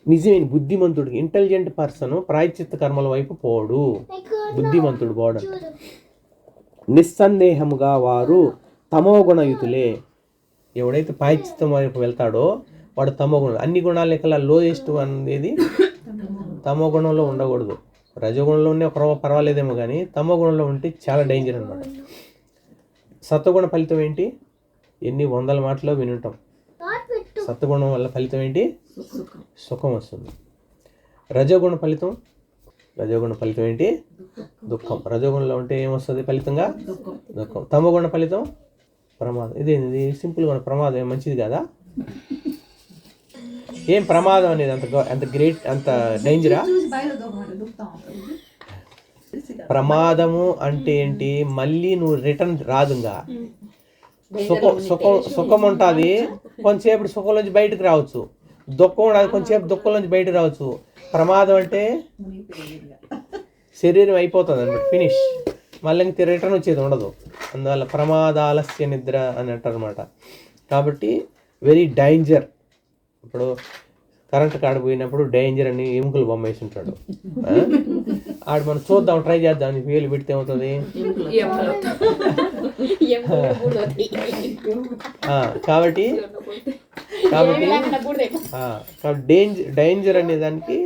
నిజమైన బుద్ధిమంతుడికి, ఇంటెలిజెంట్ పర్సన్ ప్రాయశ్చిత్త కర్మల వైపు పోడు, బుద్ధిమంతుడు పోడు. నిస్సందేహముగా వారు తమోగుణయుతులే. ఎవడైతే ప్రాయశ్చిత్తం వైపు వెళ్తాడో వాడు తమోగుణం. అన్ని గుణాల లెక్కల లోయెస్ట్ అనేది తమోగుణంలో ఉండకూడదు. రజోగుణంలోనే పర్వాలేదేమో కానీ తమోగుణంలో ఉంటే చాలా డేంజర్ అన్నమాట. సత్వగుణ ఫలితం ఏంటి? ఎన్ని వందల మాటలో వినుంటాం. సత్వగుణం వల్ల ఫలితం ఏంటి? సుఖం వస్తుంది. రజోగుణ ఫలితం ఏంటి? దుఃఖం. రజోగుణంలో ఉంటే ఏమొస్తుంది ఫలితంగా? దుఃఖం. తమోగుణ ఫలితం ప్రమాదం. ఇది సింపుల్గా ప్రమాదం ఏం మంచిది కదా? ఏం ప్రమాదం అనేది అంత గ్రేట్, అంత డేంజరా? ప్రమాదము అంటే ఏంటి? మళ్ళీ నువ్వు రిటర్న్ రాదుగా. సుఖం ఉంటుంది, కొంచెంసేపు సుఖం నుంచి బయటకు రావచ్చు. దుఃఖం ఉండదు, కొంచెంసేపు దుఃఖం నుంచి బయటకు రావచ్చు. ప్రమాదం అంటే శరీరం అయిపోతుంది అన్నమాట, ఫినిష్. మళ్ళీ ఇంక రిటర్న్ వచ్చేది ఉండదు. అందువల్ల ప్రమాదాలస్య నిద్ర అని అంటారు అనమాట. కాబట్టి వెరీ డేంజర్. ఇప్పుడు కరెంట్ కాడ పోయినప్పుడు డేంజర్ అని ఎముకలు బొమ్మ వేసి ఉంటాడు. ఆడు మనం చూద్దాం, ట్రై చేద్దాం అని వేలు పెడితే ఏమవుతుంది? కాబట్టి డేంజర్ అనే దానికి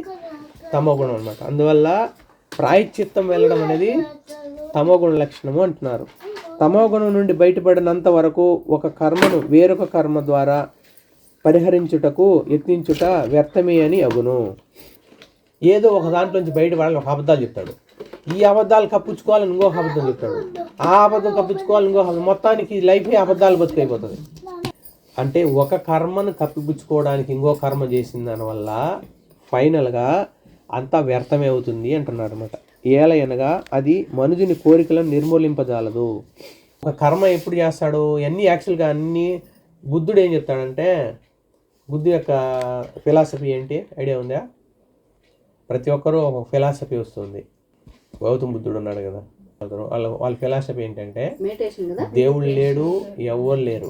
తమో గుణం అనమాట. అందువల్ల ప్రాయశ్చిత్తం వెళ్ళడం అనేది తమో గుణ లక్షణము అంటున్నారు. తమో గుణం నుండి బయటపడినంత వరకు ఒక కర్మను వేరొక కర్మ ద్వారా పరిహరించుటకు యత్నించుట వ్యర్థమే అని అగును. ఏదో ఒక దాంట్లోంచి బయటపడాలని ఒక అబద్ధాలు చెప్తాడు, ఈ అబద్ధాలు కప్పించుకోవాలని ఇంకొక అబద్ధం చెప్తాడు, ఆ అబద్ధం కప్పించుకోవాలని ఇంకొక అబద్ధం, మొత్తానికి లైఫే అబద్ధాలు బతుకైపోతుంది. అంటే ఒక కర్మను కప్పిపుచ్చుకోవడానికి ఇంకో కర్మ చేసిన దానివల్ల ఫైనల్గా అంతా వ్యర్థమే అవుతుంది అంటున్నారు అనమాట. ఏలయనగా అది మనుజుని కోరికలను నిర్మూలింపజాలదు. ఒక కర్మ ఎప్పుడు చేస్తాడు? అన్నీ యాక్చువల్గా అన్నీ బుద్ధుడు ఏం చెప్తాడంటే, బుద్ధు యొక్క ఫిలాసఫీ ఏంటి ఐడియా ఉందా? ప్రతి ఒక్కరూ ఒక ఫిలాసఫీ వస్తుంది. గౌతమ బుద్ధుడు ఉన్నాడు కదా, వాళ్ళ ఫిలాసఫీ ఏంటంటే దేవుడు లేడు, ఎవరు లేరు,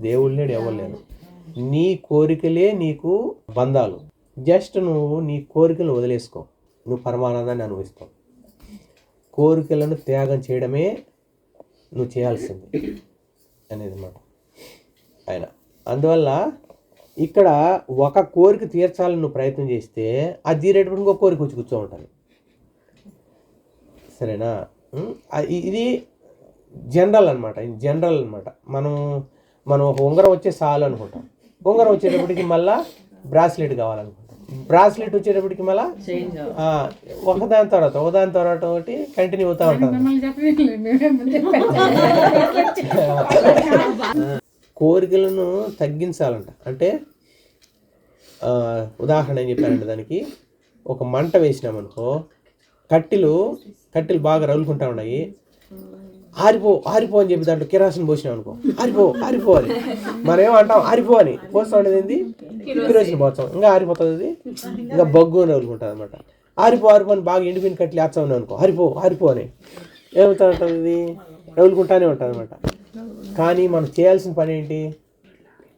దేవుడు లేడు, ఎవరు లేరు, నీ కోరికలే నీకు బంధాలు, జస్ట్ నువ్వు నీ కోరికలు వదిలేసుకో, నువ్వు పరమానందాన్ని అనుభవిస్తావు. కోరికలను త్యాగం చేయడమే నువ్వు చేయాల్సింది అనేది మాట ఆయన. అందువల్ల ఇక్కడ ఒక కోరిక తీర్చాలని నువ్వు ప్రయత్నం చేస్తే అది తీరేటప్పుడు ఇంకో కోరిక వచ్చి కూర్చో ఉంటుంది. సరేనా? ఇది జనరల్ అనమాట. జనరల్ అనమాట. మనం ఒక ఉంగరం వచ్చే చాలు అనుకుంటాం, ఉంగరం వచ్చేటప్పటికి మళ్ళీ బ్రాస్లెట్ కావాలనుకుంటాం, బ్రాస్లెట్ వచ్చేటప్పటికి మళ్ళీ ఒకదాని తర్వాత ఒకటి కంటిన్యూ అవుతూ ఉంటుంది. కోరికలను తగ్గించాలంట. అంటే ఉదాహరణ ఏం చెప్పారంటే, దానికి ఒక మంట వేసినామనుకో, కట్టెలు బాగా రగులుకుంటా ఉన్నాయి, ఆరిపో అని చెప్పి దాంట్లో కిరాసిన్ పోసినాం అనుకో, ఆరిపో అని మనం ఏమంటాం, ఆరిపో అని పోస్తూ ఉండేది ఏంది, కిరోసిన్ పోస్తాం, ఇంకా ఆరిపోతుంది, అది ఇంకా బొగ్గు అని రగులుకుంటుంది అనమాట. ఆరిపో అని బాగా ఎండిపోయిన కట్టెలు వేస్తా ఉన్నాం అనుకో, ఆరిపో అని ఏమవుతా ఉంటుంది, ఇది రగులుకుంటానే ఉంటుంది అనమాట. కానీ మనం చేయాల్సిన పని ఏంటి?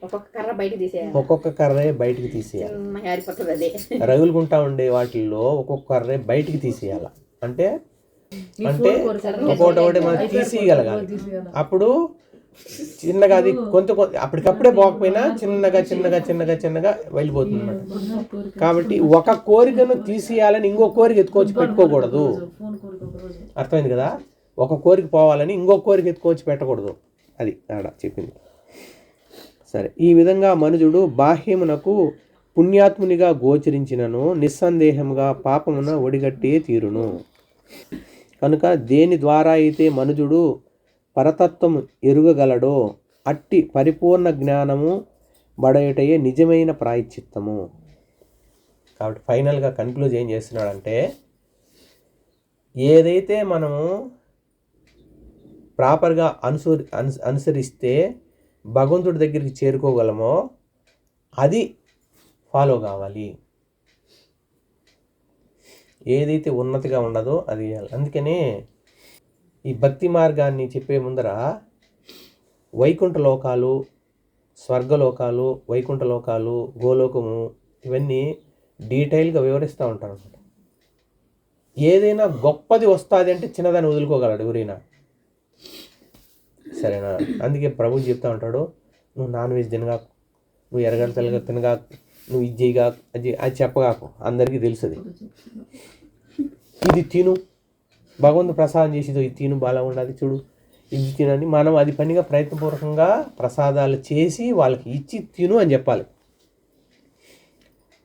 ఒక్కొక్క కర్రే బయటికి తీసేయాలి. రగులుకుంటా ఉండే వాటిల్లో ఒక్కొక్క కర్రే బయటికి తీసేయాలి. అంటే ఒక్కొక్కటి మనం తీసేయగలగాలి. అప్పుడు చిన్నగా అది కొంత అప్పటికప్పుడే పోకపోయినా చిన్నగా వెళ్ళిపోతుంది అన్నమాట. కాబట్టి ఒక కోరికను తీసేయాలని ఇంకో కోరిక ఎత్తుకొచ్చి పెట్టుకోకూడదు. అర్థమైంది కదా? ఒక కోరిక పోవాలని ఇంకో కోరిక ఎత్తుకొచ్చి పెట్టకూడదు. అది ఆడ చెప్పింది. సరే, ఈ విధంగా మనుజుడు బాహ్యమునకు పుణ్యాత్మునిగా గోచరించినను నిస్సందేహముగా పాపమున ఒడిగట్టే తీరును. కనుక దేని ద్వారా అయితే మనుజుడు పరతత్వము ఎరుగగలడో అట్టి పరిపూర్ణ జ్ఞానము బడయటయే నిజమైన ప్రాయశ్చిత్తము. కాబట్టి ఫైనల్గా కన్క్లూజ్ ఏం చేస్తున్నాడంటే, ఏదైతే మనము ప్రాపర్గా అనుసరిస్తే భగవంతుడి దగ్గరికి చేరుకోగలమో అది ఫాలో కావాలి. ఏదైతే ఉన్నతిగా ఉండదో అది చేయాలి. అందుకనే ఈ భక్తి మార్గాన్ని చెప్పే ముందర వైకుంఠ లోకాలు, స్వర్గలోకాలు, వైకుంఠ లోకాలు, గోలోకము, ఇవన్నీ డీటెయిల్గా వివరిస్తూ ఉంటారు అనమాట. ఏదైనా గొప్పది వస్తుంది అంటే చిన్నదాన్ని వదులుకోగలడు ఎవరైనా, సరేనా? అందుకే ప్రభు చెప్తా ఉంటాడు, నువ్వు నాన్ వెజ్ తినగా, నువ్వు ఎరగడతలుగా తినగా, నువ్వు ఇది చేయగా, అది చెప్పగాకు, అందరికీ తెలుస్తుంది. ఇది తిను, భగవంతుడు ప్రసాదం చేసేదో ఇది తిను, బాగా ఉండాలి చూడు, ఇది తినని మనం అది పనిగా ప్రయత్నపూర్వకంగా ప్రసాదాలు చేసి వాళ్ళకి ఇచ్చి తిను అని చెప్పాలి.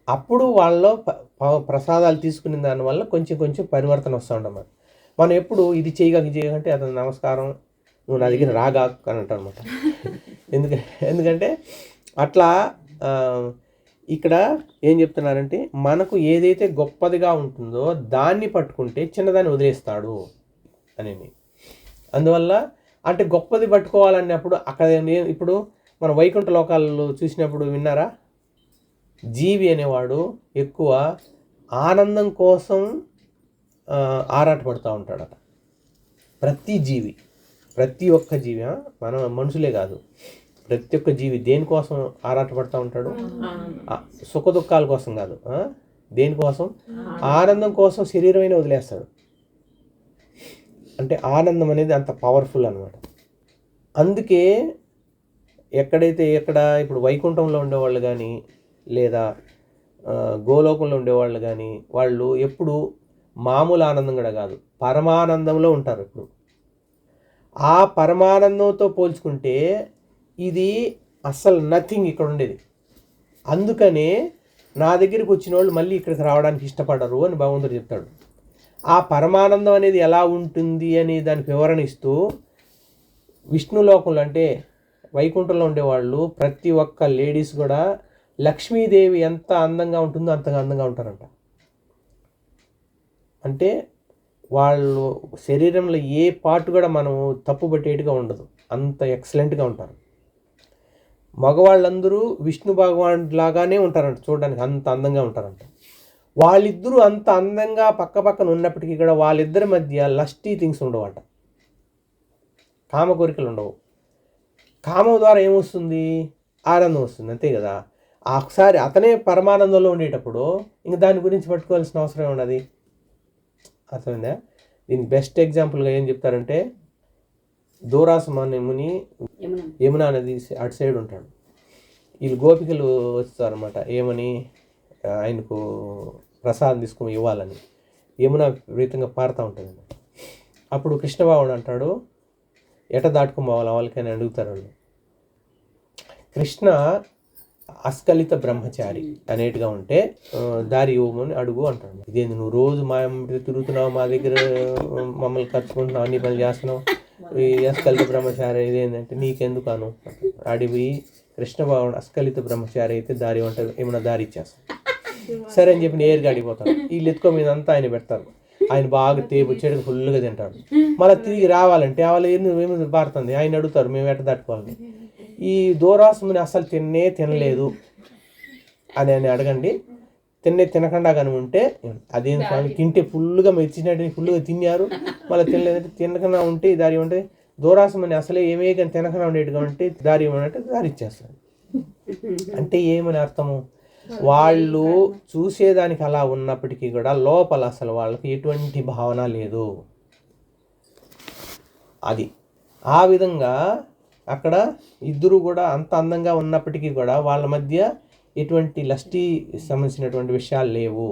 అప్పుడు వాళ్ళలో ప్రసాదాలు తీసుకునే దానివల్ల కొంచెం పరివర్తన వస్తూ ఉంటాం. మనం ఎప్పుడు ఇది చేయగంటే అతను నమస్కారం, నువ్వు నా దగ్గర రాగా అని అంటారు అనమాట. ఎందుకంటే అట్లా ఇక్కడ ఏం చెప్తున్నారంటే, మనకు ఏదైతే గొప్పదిగా ఉంటుందో దాన్ని పట్టుకుంటే చిన్నదాన్ని వదిలేస్తాడు అని. అందువల్ల అంటే గొప్పది పట్టుకోవాలన్నప్పుడు అక్కడ ఇప్పుడు మన వైకుంఠ లోకాలలో చూసినప్పుడు విన్నారా, జీవి అనేవాడు ఎక్కువ ఆనందం కోసం ఆరాటపడుతూ ఉంటాడట. ప్రతి ఒక్క జీవి, మన మనుషులే కాదు, ప్రతి ఒక్క జీవి దేనికోసం ఆరాటపడుతూ ఉంటాడు? సుఖ దుఃఖాల కోసం కాదు. దేనికోసం? ఆనందం కోసం శరీరమైన వదిలేస్తాడు. అంటే ఆనందం అనేది అంత పవర్ఫుల్ అనమాట. అందుకే ఎక్కడ ఇప్పుడు వైకుంఠంలో ఉండేవాళ్ళు కానీ లేదా గోలోకంలో ఉండేవాళ్ళు కానీ వాళ్ళు ఎప్పుడు మామూలు ఆనందం కూడా కాదు, పరమానందంలో ఉంటారు. ఇప్పుడు ఆ పరమానందంతో పోల్చుకుంటే ఇది అస్సలు నథింగ్ ఇక్కడ ఉండేది. అందుకనే నా దగ్గరికి వచ్చిన వాళ్ళు మళ్ళీ ఇక్కడికి రావడానికి ఇష్టపడరు అని భగవంతుడు చెప్తాడు. ఆ పరమానందం అనేది ఎలా ఉంటుంది అని దానికి వివరణ ఇస్తూ విష్ణులోకంలో అంటే వైకుంఠంలో ఉండేవాళ్ళు ప్రతి ఒక్క లేడీస్ కూడా లక్ష్మీదేవి ఎంత అందంగా ఉంటుందో అంతగా అందంగా ఉంటారంట. అంటే వాళ్ళు శరీరంలో ఏ పార్ట్ కూడా మనం తప్పు పట్టేట్టుగా ఉండదు, అంత ఎక్సలెంట్గా ఉంటారు. మగవాళ్ళందరూ విష్ణు భగవాన్ లాగానే ఉంటారంట, చూడడానికి అంత అందంగా ఉంటారంట. వాళ్ళిద్దరూ అంత అందంగా పక్క పక్కన ఉన్నప్పటికీ కూడా వాళ్ళిద్దరి మధ్య లస్టీ థింగ్స్ ఉండవట, కామ కోరికలు ఉండవు. కామం ద్వారా ఏమొస్తుంది? ఆనందం వస్తుంది, అంతే కదా. ఒకసారి అతనే పరమానందంలో ఉండేటప్పుడు ఇంక దాని గురించి పట్టుకోవాల్సిన అవసరం ఉన్నది. అర్థమైందా? దీనికి బెస్ట్ ఎగ్జాంపుల్గా ఏం చెప్తారంటే దూరాసమాన్యముని యమునా నది అటు సైడ్ ఉంటాడు. వీళ్ళు గోపికలు వస్తారన్నమాట, ఏమని ఆయనకు ప్రసాదం తీసుకొని ఇవ్వాలని. యమున విపరీతంగా పారుతూ ఉంటుంది. అప్పుడు కృష్ణబాబుడు అంటాడు, ఎట దాటుకొని పోవాలి వాళ్ళకని అడుగుతారు వాళ్ళు. కృష్ణ అస్కలిత బ్రహ్మచారి అనేటుగా ఉంటే దారి ఇవ్వమని అడుగు అంటాడు. ఇదేంది నువ్వు రోజు మా తిరుగుతున్నావు, మా దగ్గర మమ్మల్ని ఖర్చుకుంటున్నావు, అన్ని పనులు చేస్తున్నావు, ఈ అస్కలిత బ్రహ్మచారి ఇదేంటంటే నీకెందుకు అను అడిగి కృష్ణ బాబు అస్కలిత బ్రహ్మచారి అయితే దారి ఉంటుంది, ఏమైనా దారి ఇచ్చేస్తాను. సరే అని చెప్పి నేరుగా అడిగిపోతాను. వీళ్ళు ఎత్తుకో మీద అంతా ఆయన పెడతారు. ఆయన బాగా తేపు చెడుకు ఫుల్గా తింటాడు. మళ్ళీ తిరిగి రావాలంటే వాళ్ళు ఏమి పారుతుంది, ఆయన అడుగుతారు మేము ఎట్ట తట్టుకోవాలని. ఈ దూరాసముని అసలు తినలేదు అని అడగండి, తినకుండా కానీ ఉంటే అదేం స్వామి తింటే ఫుల్గా మెచ్చినట్టు ఫుల్గా తిన్నారు, మళ్ళీ తినలేదంటే తినకుండా ఉంటే దారి ఉంటే దూరాసముని అసలే ఏమే కానీ తినకుండా ఉండేట్టుగా ఉంటే దారి ఇవ్వమంటే దారి ఇచ్చేస్తారు. అంటే ఏమని అర్థము? వాళ్ళు చూసేదానికి అలా ఉన్నప్పటికీ కూడా లోపల అసలు వాళ్ళకి ఎటువంటి భావన లేదు. అది ఆ విధంగా అక్కడ ఇద్దరు కూడా అంత అందంగా ఉన్నప్పటికీ కూడా వాళ్ళ మధ్య ఎటువంటి లస్టీ సంబంధించినటువంటి విషయాలు లేవు.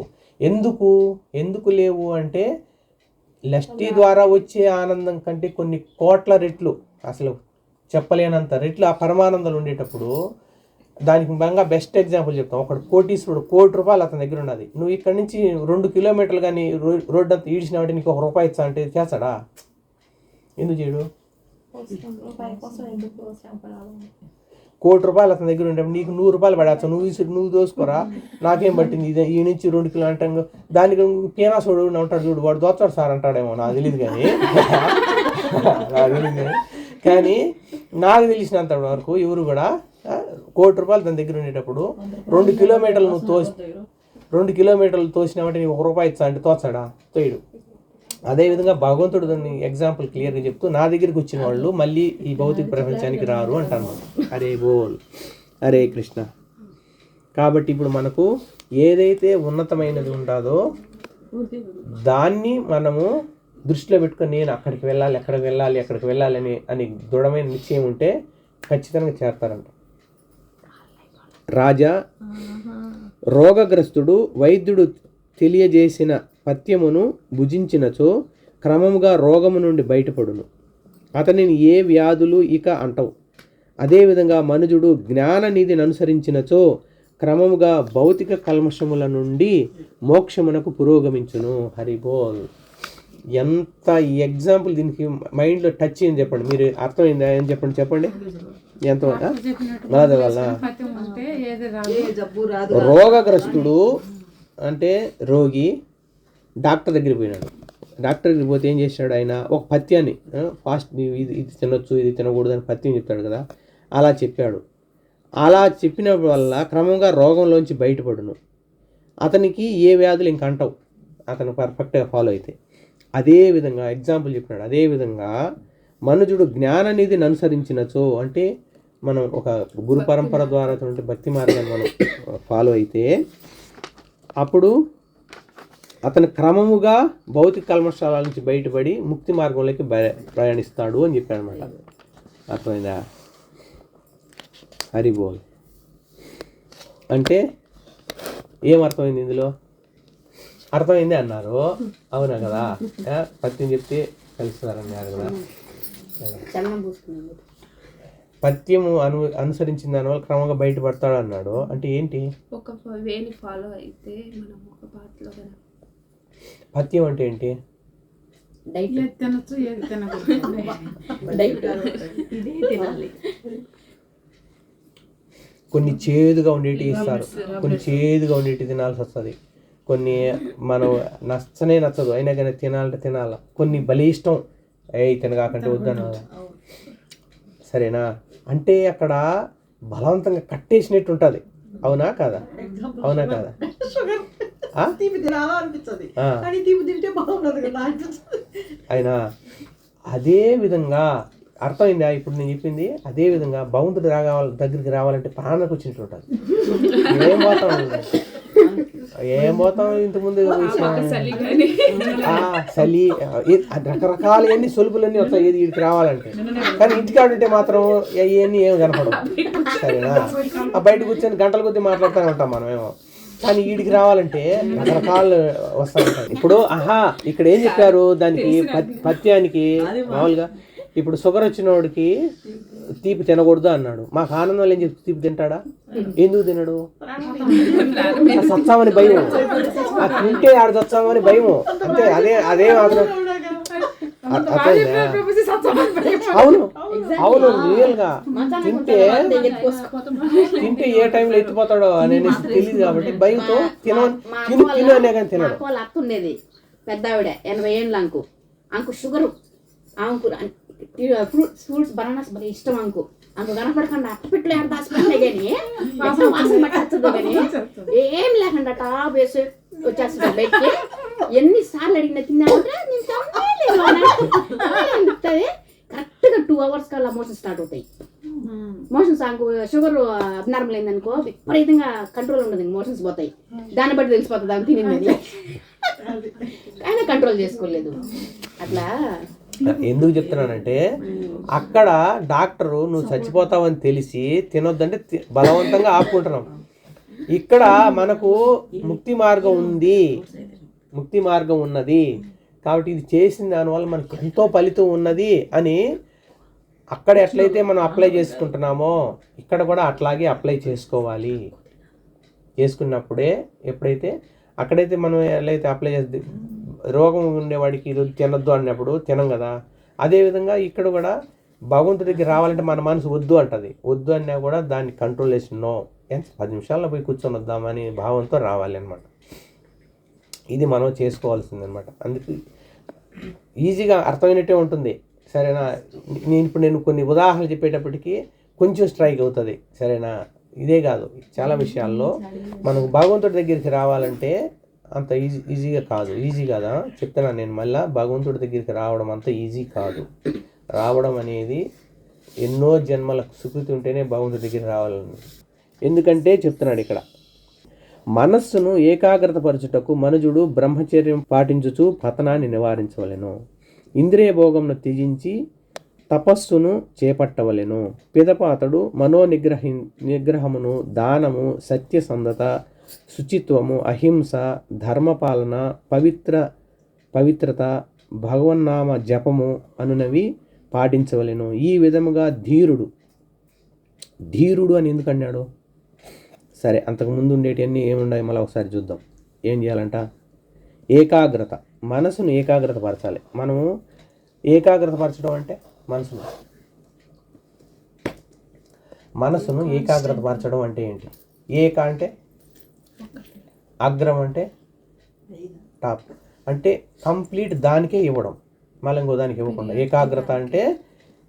ఎందుకు లేవు అంటే లస్టీ ద్వారా వచ్చే ఆనందం కంటే కొన్ని కోట్ల రెట్లు, అసలు చెప్పలేనంత రెట్లు ఆ పరమానందాలు ఉండేటప్పుడు. దానికి బాగా బెస్ట్ ఎగ్జాంపుల్ చెప్తాం. ఒకడు కోటీశ్వరుడు, ₹1,00,00,000 అతని దగ్గర ఉన్నది. నువ్వు ఇక్కడ నుంచి 2 కిలోమీటర్లు కానీ రోడ్డు అంతా ఈడ్చినావంటే నీకు ₹1 ఇచ్చా అంటే చేస్తాడా? ఎందుకు చేయడు? ₹1,00,00,000 అతని దగ్గర ఉంటే నీకు ₹100 పడేస్తా, నువ్వు దోసుకోరా, నాకేం పట్టింది ఇది ఈ నుంచి 2 కిలో అంటాం. దానికి పీనాసోడు ఉంటాడు చూడు, వాడు దోస్తాడు సార్ అంటాడేమో, నాకు తెలియదు కానీ నాకు తెలిసినంత వరకు ఎవరు కూడా ₹1,00,00,000 తన దగ్గర ఉండేటప్పుడు 2 కిలోమీటర్లు తోసినామంటే నీకు ₹1 ఇచ్చా అంటే తోచాడా? తోయడు. అదేవిధంగా భగవంతుడు దాన్ని ఎగ్జాంపుల్ క్లియర్గా చెప్తూ నా దగ్గరికి వచ్చిన వాళ్ళు మళ్ళీ ఈ భౌతిక ప్రపంచానికి రారు అంటాను. హరే బోల్, హరే కృష్ణ. కాబట్టి ఇప్పుడు మనకు ఏదైతే ఉన్నతమైనది ఉంటుందో దాన్ని మనము దృష్టిలో పెట్టుకొని నేను అక్కడికి వెళ్ళాలి అని దృఢమైన నిశ్చయం ఉంటే ఖచ్చితంగా చేరతారంట. రాజా, రోగగ్రస్తుడు వైద్యుడు తెలియజేసిన పథ్యమును భుజించినచో క్రమముగా రోగము నుండి బయటపడును, అతనిని ఏ వ్యాధులు ఇక అంటవు. అదేవిధంగా మనుజుడు జ్ఞాననిధిని అనుసరించినచో క్రమముగా భౌతిక కల్మషముల నుండి మోక్షమునకు పురోగమించును. హరిబోల్. ఎంత ఎగ్జాంపుల్ దీనికి మైండ్లో టచ్ అయింది చెప్పండి, మీరు అర్థమైందా ఏం చెప్పండి ఎంత వల్ల రోగగ్రస్తుడు అంటే రోగి డాక్టర్ దగ్గరికి పోయినాడు. డాక్టర్ దగ్గరికి పోతే ఏం చేశాడు ఆయన? ఒక పథ్యాన్ని ఫాస్ట్ ఇది తినొచ్చు ఇది తినకూడదు అని పథ్యం చెప్తాడు కదా, అలా చెప్పాడు. అలా చెప్పిన వల్ల క్రమంగా రోగంలోంచి బయటపడును, అతనికి ఏ వ్యాధులు ఇంక అంటవు అతను పర్ఫెక్ట్గా ఫాలో అయితే. అదేవిధంగా ఎగ్జాంపుల్ చెప్పినాడు. అదేవిధంగా మనుజుడు జ్ఞాననిధిని అనుసరించినచో అంటే మనం ఒక గురు పరంపర ద్వారా భక్తి మార్గాన్ని మనం ఫాలో అయితే అప్పుడు అతను క్రమముగా భౌతిక కల్మషాల నుంచి బయటపడి ముక్తి మార్గంలోకి ప్రయాణిస్తాడు అని చెప్పాడు అనమాట. అర్థమైందా? హరిబోల్ అంటే ఏమర్థమైంది ఇందులో? అర్థమైంది అన్నారు, అవునా కదా? పత్యం చెప్తే కలుస్తారన్నారు కదా. పత్యము అనుసరించిన దానివల్ల క్రమంగా బయటపడతాడు అన్నాడు అంటే ఏంటి? ఒక వేని ఫాలో అయితే మనం ఒక పాటలో పత్యం అంటే ఏంటి? కొన్ని చేదుగా ఉండేటి ఇస్తారు, కొన్ని చేదుగా ఉండేటి తినాల్సి వస్తుంది, కొన్ని మనం నచ్చదు అయినా కానీ తినాలంటే తినాల, కొన్ని బలిష్టం తినగాకంటే వద్దన. సరేనా? అంటే అక్కడ బలవంతంగా కట్టేసినట్టు ఉంటుంది. అవునా కాదా? అవునా కాదా? అయినా అదే విధంగా అర్థమైందా ఇప్పుడు నేను చెప్పింది? అదే విధంగా భగవంతుడి దగ్గరికి రావాలంటే ప్రాణానికి వచ్చినట్టు ఉంటుంది. ఏం పోతాం ఇంతకుముందు చలి రకరకాల ఎన్ని సొలుపులన్నీ వస్తాయి ఏది వీడికి రావాలంటే. కానీ ఇంటికాడుంటే మాత్రం ఇవన్నీ ఏమి కనపడవు. సరేనా? ఆ బయట కూర్చొని గంటల కొద్దీ మాట్లాడుతూనే ఉంటాం మనం ఏమో. కానీ వీడికి రావాలంటే రకరకాలు వస్తాయి. ఇప్పుడు ఇక్కడ ఏం చెప్పారు దానికి పత్యానికి? మామూలుగా ఇప్పుడు షుగర్ వచ్చిన వాడికి తీపి తినకూడదు అన్నాడు. మాకు ఆనందం ఏం చెప్పి తీపి తింటాడా? ఎందుకు తినడు? చచ్చామని భయం, తింటే ఆడ చచ్చామని భయము అంతే. అదే మాత్రం. అవును అవును రియల్ గా తింటే ఏ టైంలో ఎత్తిపోతాడో అనేది తెలియదు కాబట్టి భయంతో తిను అనే కానీ తినడు. అత్తుండేది పెద్ద ఆవిడ 80 ఏళ్ళ అంకు షుగరు ఫ్రూట్స్ బనానాస్ బాగా ఇష్టం అంకు కనపడకుండా అట్టపెట్లు ఏం దాచిపెట్టినా కానీ వాసన పట్టచ్చు కానీ ఏం లేకుండా టాప్ వేసి వచ్చేస్తుంది బయటికి. ఎన్నిసార్లు అడిగినా తిన్నామంటే కరెక్ట్గా 2 hours కల్లా మోషన్ స్టార్ట్ అవుతాయి. మోషన్స్ అంకు షుగర్ అబ్నార్మల్ అయిందనుకో విపరీతంగా కంట్రోల్ ఉండదు, మోషన్స్ పోతాయి. దాన్ని బట్టి తెలిసిపోతుంది ఆమె తినేది. ఆయన కంట్రోల్ చేసుకోలేదు. అట్లా ఎందుకు చెప్తున్నానంటే అక్కడ డాక్టరు నువ్వు చచ్చిపోతావని తెలిసి తినొద్దంటే బలవంతంగా ఆపుకుంటున్నాం. ఇక్కడ మనకు ముక్తి మార్గం ఉన్నది కాబట్టి ఇది చేసిన దానివల్ల మనకు ఎంతో ఫలితం ఉన్నది అని అక్కడ ఎట్లయితే మనం అప్లై చేసుకుంటున్నామో ఇక్కడ కూడా అట్లాగే అప్లై చేసుకోవాలి. చేసుకున్నప్పుడే ఎప్పుడైతే అక్కడైతే మనం ఎలా అయితే అప్లై చేస్తే రోగం ఉండేవాడికి ఈరోజు తినొద్దు అన్నప్పుడు తినం కదా. అదేవిధంగా ఇక్కడ కూడా భగవంతుడి దగ్గర రావాలంటే మన మనసు వద్దు అంటది. వద్దు అన్నా కూడా దాన్ని కంట్రోల్ చేసి 10 నిమిషాల్లో పోయి కూర్చొని వద్దామని భావంతో రావాలి అనమాట. ఇది మనం చేసుకోవాల్సిందనమాట. అందుకు ఈజీగా అర్థమైనట్టే ఉంటుంది. సరేనా? నేను కొన్ని ఉదాహరణలు చెప్పేటప్పటికి కొంచెం స్ట్రైక్ అవుతుంది. సరేనా? ఇదే కాదు చాలా విషయాల్లో మనకు భగవంతుడి దగ్గరికి రావాలంటే అంత ఈజీగా కాదు. ఈజీ కదా చెప్తున్నాను నేను మళ్ళీ. భగవంతుడి దగ్గరికి రావడం అంత ఈజీ కాదు. రావడం అనేది ఎన్నో జన్మల సుకృతి ఉంటేనే భగవంతుడి దగ్గరికి రావాలని. ఎందుకంటే చెప్తున్నాడు ఇక్కడ, మనస్సును ఏకాగ్రత పరచుటకు మనుజుడు బ్రహ్మచర్యం పాటించుచు పతనాన్ని నివారించవలెను. ఇంద్రియ భోగంను త్యజించి తపస్సును చేపట్టవలెను. పిదప అతడు నిగ్రహమును, దానము, సత్యసంధత, శుచిత్వము, అహింస, ధర్మపాలన, పవిత్రత, భగవన్నామ జపము అనునవి పాటించవలెను. ఈ విధముగా ధీరుడు అని ఎందుకు అన్నాడు? సరే, అంతకుముందు ఉండేటివన్నీ ఏమున్నాయి మళ్ళీ ఒకసారి చూద్దాం. ఏం చేయాలంట? ఏకాగ్రత, మనసును ఏకాగ్రత పరచాలి. మనము ఏకాగ్రత పరచడం అంటే మనసును ఏకాగ్రత పరచడం అంటే ఏంటి? ఏక అంటే అగ్రం అంటే టాప్ అంటే కంప్లీట్ దానికే ఇవ్వడం, మళ్ళీ ఇంకో దానికి ఇవ్వకుండా. ఏకాగ్రత అంటే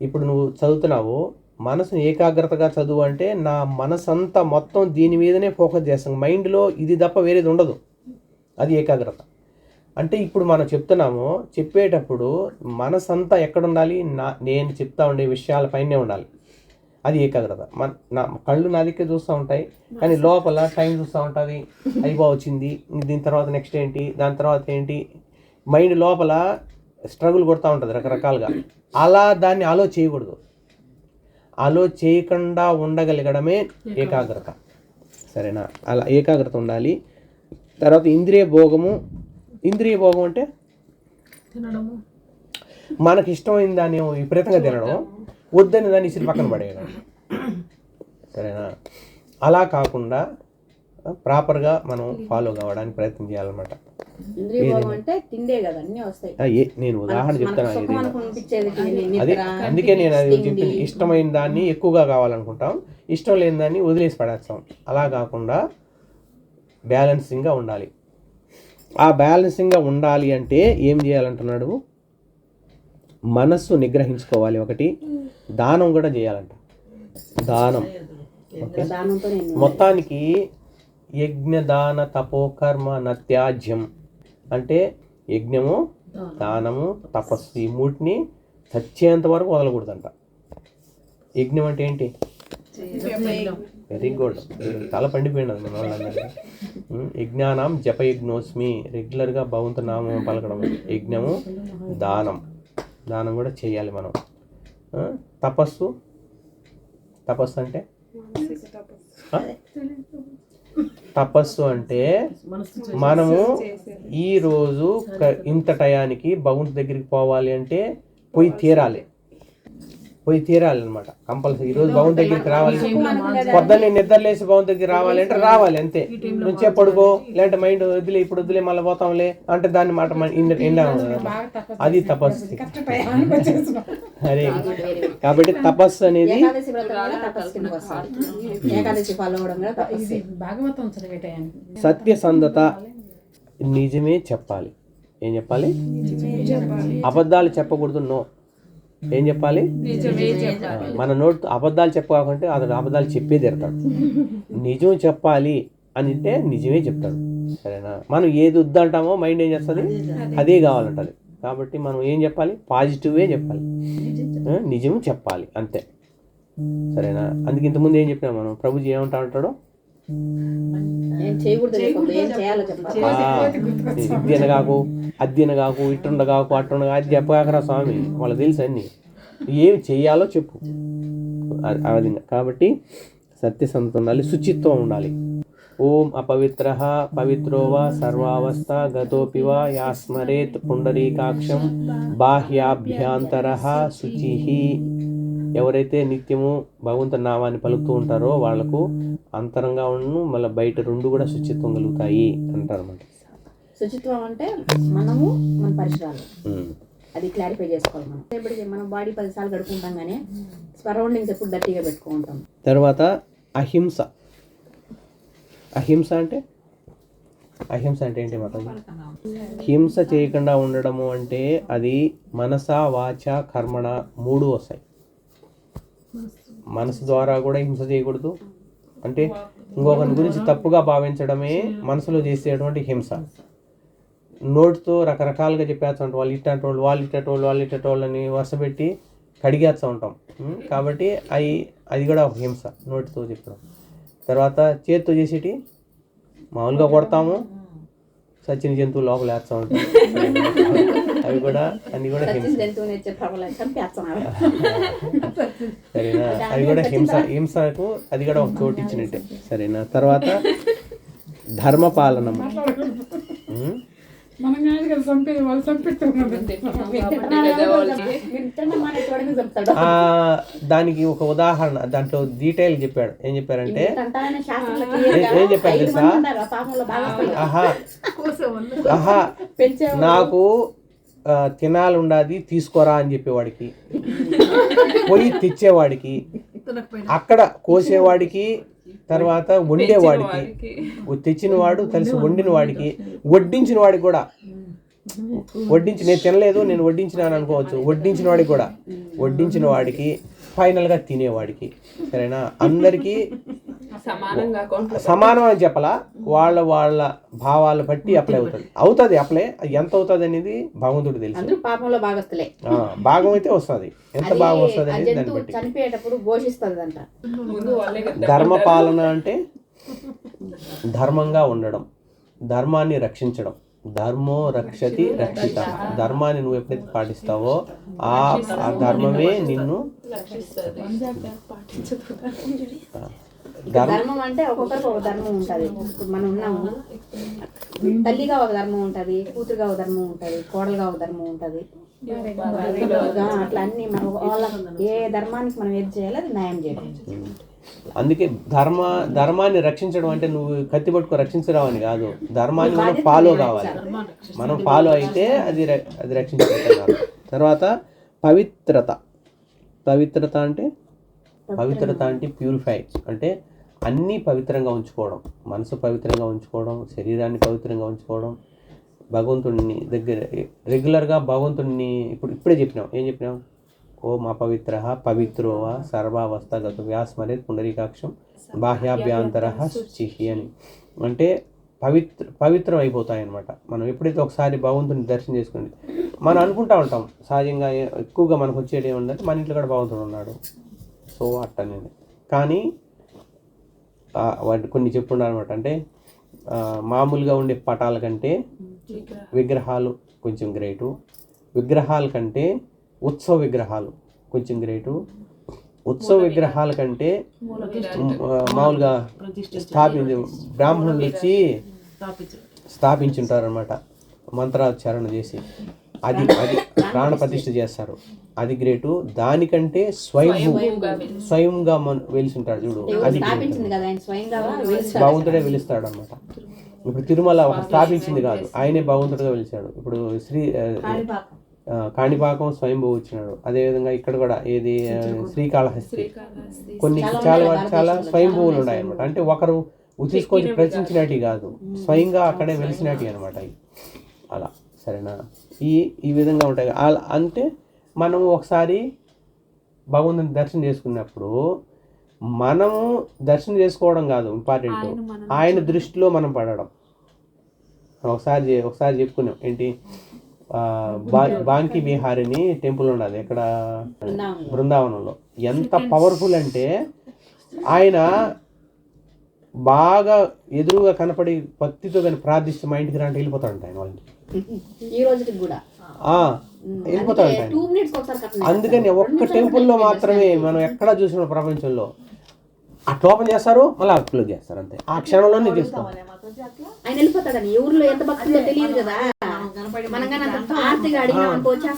ఇప్పుడు నువ్వు చదువుతున్నావు, మనసును ఏకాగ్రతగా చదువు అంటే నా మనసంతా మొత్తం దీని మీదనే ఫోకస్ చేస్తాం, మైండ్లో ఇది తప్ప వేరేది ఉండదు. అది ఏకాగ్రత అంటే. ఇప్పుడు మనం చెప్తున్నాము, చెప్పేటప్పుడు మనసంతా ఎక్కడ ఉండాలి? నేను చెప్తా ఉండే విషయాలపైనే ఉండాలి. అది ఏకాగ్రత. నా కళ్ళు నా దిక్కే చూస్తూ ఉంటాయి, కానీ లోపల టైం చూస్తూ ఉంటుంది. అయిపోవచ్చింది, దీని తర్వాత నెక్స్ట్ ఏంటి, దాని తర్వాత ఏంటి, మైండ్ లోపల స్ట్రగుల్ కొడుతూ ఉంటుంది రకరకాలుగా. అలా దాన్ని ఆలో చేయకూడదు. ఆలో చేయకుండా ఉండగలగడమే ఏకాగ్రత. సరేనా? అలా ఏకాగ్రత ఉండాలి. తర్వాత ఇంద్రియ భోగం అంటే మనకి ఇష్టమైన దాన్ని విపరీతంగా తినడం, వద్దని దాన్ని ఇసి పక్కన పడేయడం. సరేనా? అలా కాకుండా ప్రాపర్గా మనం ఫాలో కావడానికి ప్రయత్నం చేయాలన్నమాట. ఇంద్రియ భోగం అంటే తిండే కదా, అన్నీ వస్తాయి. నేను ఉదాహరణ చెప్తాను. అది అందుకే నేను అది చెప్పింది. ఇష్టమైన దాన్ని ఎక్కువగా కావాలనుకుంటాం, ఇష్టం లేని దాన్ని వదిలేసి పడేస్తాం. అలా కాకుండా బ్యాలెన్సింగ్గా ఉండాలి. ఆ బ్యాలెన్సింగ్గా ఉండాలి అంటే ఏం చేయాలంటున్నాడు? మనస్సు నిగ్రహించుకోవాలి. ఒకటి, దానం కూడా చేయాలంట. దానం. ఓకే, మొత్తానికి యజ్ఞదాన తపోకర్మ నత్యాజ్యం అంటే యజ్ఞము, దానము, తపస్సు, ఈ మూటిని చచ్చేంత వరకు వదలకూడదంట. యజ్ఞం అంటే ఏంటి? వెరీ గుడ్, చాలా పండిపోయినది మన వాళ్ళందరికీ. యజ్ఞానం జపయజ్ఞోస్మి, రెగ్యులర్గా భగవంతు నామం పలకడం. యజ్ఞము, దానం కూడా చేయాలి మనం. తపస్సు అంటే తపస్సు అంటే మనము ఈరోజు ఇంత టయానికి భగవంతు దగ్గరికి పోవాలి అంటే పోయి తీరాలి అనమాట. కంపల్సరీ ఈరోజు భగవంతు దగ్గరికి రావాలి. పొద్దున్నే నిద్రలేసి భగవంతు దగ్గరికి రావాలి అంటే రావాలి అంతే. నుంచే పడుకో, లేదంటే మైండ్ వదిలే, ఇప్పుడు వదిలే మళ్ళీ పోతాంలే అంటే దాన్ని మాట అది తపస్సు. అదే కాబట్టి తపస్సు అనేది సత్యసంధత. నిజమే చెప్పాలి. ఏం చెప్పాలి? అబద్ధాలు చెప్పకూడదు. నో, ఏం చెప్పాలి? మన నోటితో అబద్ధాలు చెప్పకాకుంటే అతను అబద్ధాలు చెప్పే తీరుతాడు. నిజం చెప్పాలి అని అంటే నిజమే చెప్తాడు. సరేనా? మనం ఏది వద్దంటామో మైండ్ ఏం చేస్తుంది? అదే కావాలంటది. కాబట్టి మనం ఏం చెప్పాలి? పాజిటివే చెప్పాలి, నిజం చెప్పాలి అంతే. సరేనా? అందుకే ఇంతకుముందు ఏం చెప్పినా మనం, ప్రభుజీ ఏమంటా ఉంటాడో, ఇద్దిన కాకు, అద్దిన కాకు, ఇట్టుండ కాకు, అట్టుండ అది చెప్పకాకరా స్వామి, వాళ్ళకి తెలుసు అన్ని. ఏమి చెయ్యాలో చెప్పు, ఆ విధంగా. కాబట్టి సత్యసంధత ఉండాలి, శుచిత్వం ఉండాలి. ఓం అపవిత్ర పవిత్రోవా సర్వావస్థ గతోపివా యాస్మరేత్ పుండరీకాక్షం బాహ్యాభ్యాంతర శుచి. ఎవరైతే నిత్యము భగవంతుని నామాన్ని పలుకుతూ ఉంటారో వాళ్లకు అంతరంగా ఉన్న మళ్ళీ బయట రెండు కూడా శుచిత్వం కలుగుతాయి అంటారు అన్నమాట. శుచిత్వం అంటే మనము మన పరిసరాలు, అది క్లారిఫై చేసుకోవాలి. మనం బాడీ 10 సార్లు గడుపుకుంటాం, కానీ సరౌండింగ్స్ ఎప్పుడు డర్టీగా పెట్టుకుంటాం. తర్వాత అహింస. అహింస అంటే ఏంటి మాట? హింస చేయకుండా ఉండడము అంటే అది మనస వాచ కర్మణ 3 వస్తాయి. మనసు ద్వారా కూడా హింస చేయకూడదు. అంటే ఇంకొకరి గురించి తప్పుగా భావించడమే మనసులో చేసేటువంటి హింస. నోటితో రకరకాలుగా చెప్పేస్తూ ఉంటాం, వాళ్ళు ఇట్టేటోళ్ళు, వాళ్ళు ఇట్టేటోళ్ళు అని వరుసపెట్టి కడిగేస్తూ ఉంటాం. కాబట్టి అది కూడా హింస, నోటితో చెప్పడం. తర్వాత చేతితో చేసేటి మామూలుగా కొడతాము, సచిన జంతువు లోపల వేస్తూ ఉంటాం. అవి కూడా అన్ని కూడా హింస. సరేనా? అవి కూడా హింసకు అది కూడా ఒక చోటు ఇచ్చినట్టే. సరేనా? తర్వాత ధర్మపాలనం. దానికి ఒక ఉదాహరణ దాంట్లో డీటెయిల్ చెప్పాడు. ఏం చెప్పారంటే, ఏం చెప్పారు తెలుసా? నాకు తినాలి ఉండాది తీసుకోరా అని చెప్పేవాడికి, పోయి తెచ్చేవాడికి, అక్కడ కోసేవాడికి, తర్వాత వండేవాడికి, తెచ్చిన వాడు తెలిసి వండిన వాడికి, వడ్డించిన వాడికి కూడా, నేను తినలేదు నేను వడ్డించినాను అనుకోవచ్చు, వడ్డించిన వాడికి కూడా, వడ్డించిన వాడికి, ఫైనల్గా తినేవాడికి. సరేనా? అందరికీ సమానంగా అకౌంట్లో సమానం అని చెప్పాలా, వాళ్ళ భావాలు బట్టి అప్లై అవుతుంది అప్లై. ఎంత అవుతుంది అనేది భగవంతుడు తెలుసు. అందరూ పాపంలో భాగస్తులే. భాగం అయితే వస్తుంది, ఎంత భాగం వస్తుంది ఆ అనేది దాన్ని జంతువు బట్టి. చనిపోయేటప్పుడు ఘోషిస్తుందంట. ముందు వాళ్ళే కదా ధర్మపాలన అంటే ధర్మంగా ఉండడం, ధర్మాన్ని రక్షించడం. ధర్మో రక్షతి రక్షిత. ధర్మాన్ని నువ్వు ఎప్పుడైతే పాటిస్తావో ఆ ధర్మమే నిన్ను ధర్మం అంటే ఒక్కొక్కరికి ఒక ధర్మం ఉంటుంది. ఇప్పుడు మనం ఉన్నాము, తల్లిగా ఒక ధర్మం ఉంటుంది, కూతురుగా ఒక ధర్మం ఉంటుంది, కోడలుగా ఒక ధర్మం ఉంటుంది. అట్లా అన్ని మన వాళ్ళ ఏ ధర్మానికి మనం ఏది చేయాలో అది న్యాయం చేయడం. అందుకే ధర్మాన్ని రక్షించడం అంటే నువ్వు కత్తి పట్టుకో రక్షించడం అని కాదు, ధర్మాన్ని మనం ఫాలో కావాలి. మనం ఫాలో అయితే అది రక్షించగలుగుతాం. తర్వాత పవిత్రత. పవిత్రత అంటే ప్యూరిఫై, అంటే అన్నీ పవిత్రంగా ఉంచుకోవడం. మనసు పవిత్రంగా ఉంచుకోవడం, శరీరాన్ని పవిత్రంగా ఉంచుకోవడం, భగవంతుడిని దగ్గర రెగ్యులర్గా భగవంతుడిని ఇప్పుడే చెప్పినాం. ఏం చెప్పినాం? ఓ మా పవిత్ర పవిత్రో వా సర్వావస్థగత వ్యాస్మరేత్ పుండరీకాక్షం బాహ్యాభ్యాంతర శుచి అని. అంటే పవిత్రం అయిపోతాయి అన్నమాట. మనం ఎప్పుడైతే ఒకసారి భగవంతుని దర్శనం చేసుకుని మనం అనుకుంటా ఉంటాం సహజంగా, ఎక్కువగా మనకు వచ్చేది ఏముందంటే మన ఇంట్లో కూడా భగవంతుడు ఉన్నాడు, సో అట్టనేది. కానీ వాటి కొన్ని చెప్పున్నారు అనమాట. అంటే మామూలుగా ఉండే పటాల కంటే విగ్రహాలు కొంచెం గ్రేటు, విగ్రహాల కంటే ఉత్సవ విగ్రహాలు కొంచెం గ్రేటు, ఉత్సవ విగ్రహాల కంటే మామూలుగా బ్రాహ్మణులు వచ్చి స్థాపించుంటారు అనమాట, మంత్రాచరణ చేసి అది ప్రాణ ప్రతిష్ఠ చేస్తారు, అది గ్రేటు. దానికంటే స్వయంగా వెలిసింటాడు చూడు, అది భగవంతుడే వెలుస్తాడు అనమాట. ఇప్పుడు తిరుమల ఒక స్థాపించింది కాదు, ఆయనే భగవంతుడిగా వెలిచాడు. ఇప్పుడు కాణిపాకం స్వయంభూ వచ్చినాడు. అదేవిధంగా ఇక్కడ కూడా ఏది శ్రీకాళహస్తి, కొన్ని చాలా స్వయంభూవులు ఉన్నాయి అనమాట. అంటే ఒకరు తీసుకొని ప్రశ్నించినట్టు కాదు, స్వయంగా అక్కడే వెలిసినట్టు అనమాట. అలా సరేనా? ఈ విధంగా ఉంటాయి. అంటే మనము ఒకసారి భగవంతుని దర్శనం చేసుకున్నప్పుడు మనము దర్శనం చేసుకోవడం కాదు ఇంపార్టెంట్, ఆయన దృష్టిలో మనం పడడం. ఒకసారి చెప్పుకున్నాం ఏంటి, బాంకీ బిహారిని టెంపుల్ ఉన్నది ఎక్కడ, బృందావనంలో. ఎంత పవర్ఫుల్ అంటే ఆయన బాగా ఎదురుగా కనపడి భక్తితో కానీ ప్రార్థిస్తే మా ఇంటికి రాంటే వెళ్ళిపోతాడంట ఆయన వాళ్ళని, ఈ రోజుకి కూడా వెళ్ళిపోతాడంట ఆయన. అందుకని ఒక్క టెంపుల్లో మాత్రమే మనం ఎక్కడా చూసిన ప్రపంచంలో అట్లా ఓపెన్ చేస్తారు, మళ్ళీ క్లోజ్ చేస్తారు, అంతే. ఆ క్షణంలోనే తీసుకో ఆయన వెళ్ళిపోతాడని. ఊర్లో ఎంత భక్తిలో తెలియదు కదా,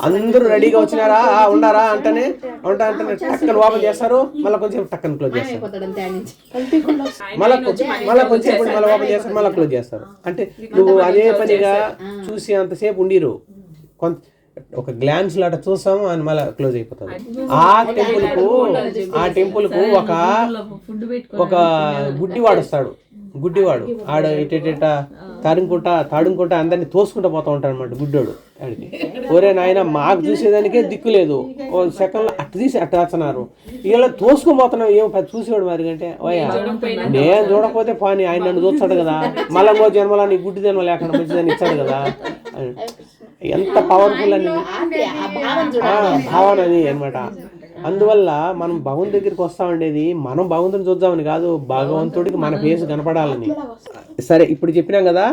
అందరూ రెడీగా వచ్చినారా ఉండారా అంటేనే టక్కన ఓపెన్ చేస్తారు, మళ్ళీ కొంచెం టక్కన క్లోజ్ చేస్తారు, మళ్ళీ కొంచెం మళ్ళీ ఓపెన్ చేస్తారు, మళ్ళీ క్లోజ్ చేస్తారు. అంటే నువ్వు అదే పనిగా చూసి అంతసేపు ఉండిరు, కొంత ఒక గ్లాన్స్ లాట చూస్తాము అని మళ్ళీ క్లోజ్ అయిపోతుంది. ఆ టెంపుల్కు ఒక గుడ్డివాడు వస్తాడు. గుడ్డివాడు ఆడ ఇట తాడుకుంటా అందరినీ తోసుకుంటా పోతా ఉంటాడు అనమాట గుడ్డోడు. ఆడికి ఒరే నాయన మాకు చూసేదానికే దిక్కు లేదు, ఓ సెకండ్లో అట్ట తీసి అట్ట వేస్తున్నారు, ఇలా తోసుకొని పోతున్నావు, ఏం చూసేవాడు మరి అంటే ఓయా నేను చూడకపోతే పాని ఆయన నన్ను చూస్తాడు కదా, మళ్ళీ ఇంకో జన్మలా నీ గుడ్డి జన్మ లేకుండా మంచిదాన్ని ఇచ్చాడు కదా. ఎంత పవర్ఫుల్ అనేది భావన అది అనమాట. అందువల్ల మనం భగవంతుడి దగ్గరికి వస్తా ఉండేది మనం భగవంతుని చూద్దామని కాదు, భగవంతుడికి మన ఫేస్ కనపడాలని. సరే ఇప్పుడు చెప్పినాం కదా,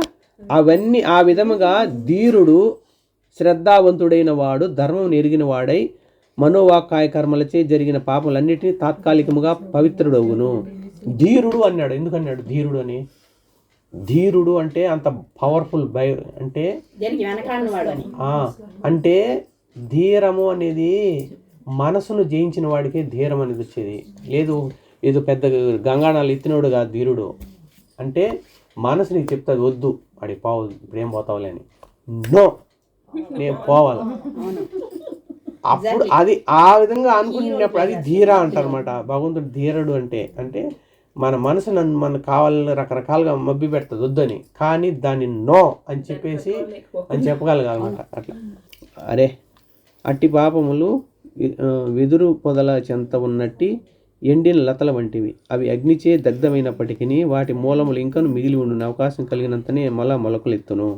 అవన్నీ ఆ విధముగా ధీరుడు శ్రద్ధావంతుడైన వాడు ధర్మం ఎరిగిన వాడై మనోవాకాయ కర్మలచే జరిగిన పాపములన్నిటినీ తాత్కాలికముగా పవిత్రుడవును. ధీరుడు అన్నాడు. ఎందుకన్నాడు ధీరుడు అని? ధీరుడు అంటే అంత పవర్ఫుల్ అంటే ధీరము అనేది మనసును జయించిన వాడికే ధీరం అనేది వచ్చేది. లేదు ఏదో పెద్ద గంగాణాలు ఎత్తినోడు కాదు ధీరుడు అంటే. మనసు నీకు చెప్తుంది వద్దు వాడి పోవు, ఇప్పుడు ఏం పోతావులే అని, నో నేను పోవాలి, అప్పుడు అది ఆ విధంగా అనుకున్నప్పుడు అది ధీర అంటారనమాట. భగవంతుడు ధీరుడు అంటే మన మనసు మనకు కావాలని రకరకాలుగా మబ్బి పెడుతుంది వద్దని, కానీ దాన్ని నో అని చెప్పేసి అని చెప్పగలగాలన్నమాట. అట్లా అరే అట్టి పాపములు వెదురు పొదల చెంత ఉన్నట్టి ఎండిన లతల వంటివి. అవి అగ్నిచే దగ్ధమైనప్పటికీ వాటి మూలములు ఇంకను మిగిలి ఉండును. అవకాశం కలిగినంతనే మళ్ళా మొలకలెత్తును.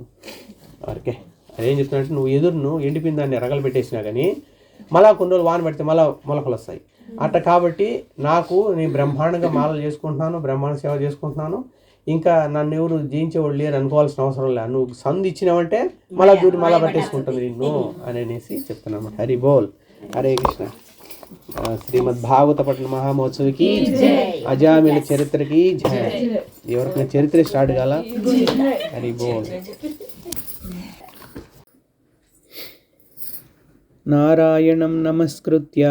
ఓకే, అదేం చెప్తున్నట్టు నువ్వు ఎదురును ఎండిపోయిన దాన్ని రగలు పెట్టేసినా కానీ మళ్ళా కొన్ని రోజులు వాన పెడితే మళ్ళీ మొలకలు వస్తాయి. అట్ట కాబట్టి నేను బ్రహ్మాండంగా మాలలు చేసుకుంటున్నాను, బ్రహ్మాండ సేవ చేసుకుంటున్నాను, ఇంకా నన్ను ఎవరు జయించేవాళ్ళు లేరు అనుకోవాల్సిన అవసరం లేదు. నువ్వు సందు ఇచ్చినావంటే మళ్ళా దూరి మళ్ళా పట్టేసుకుంటుంది నిన్ను అనేసి చెప్తున్నాను. హరి బోల్, హరే కృష్ణ. శ్రీమద్ భాగవత పఠన మహామహోత్సవికి, అజామిల చరిత్రకి జయ. ఎవరికైనా చరిత్ర స్టార్ట్ కాల. హరి బోల్. నారాయణం నమస్కృత్య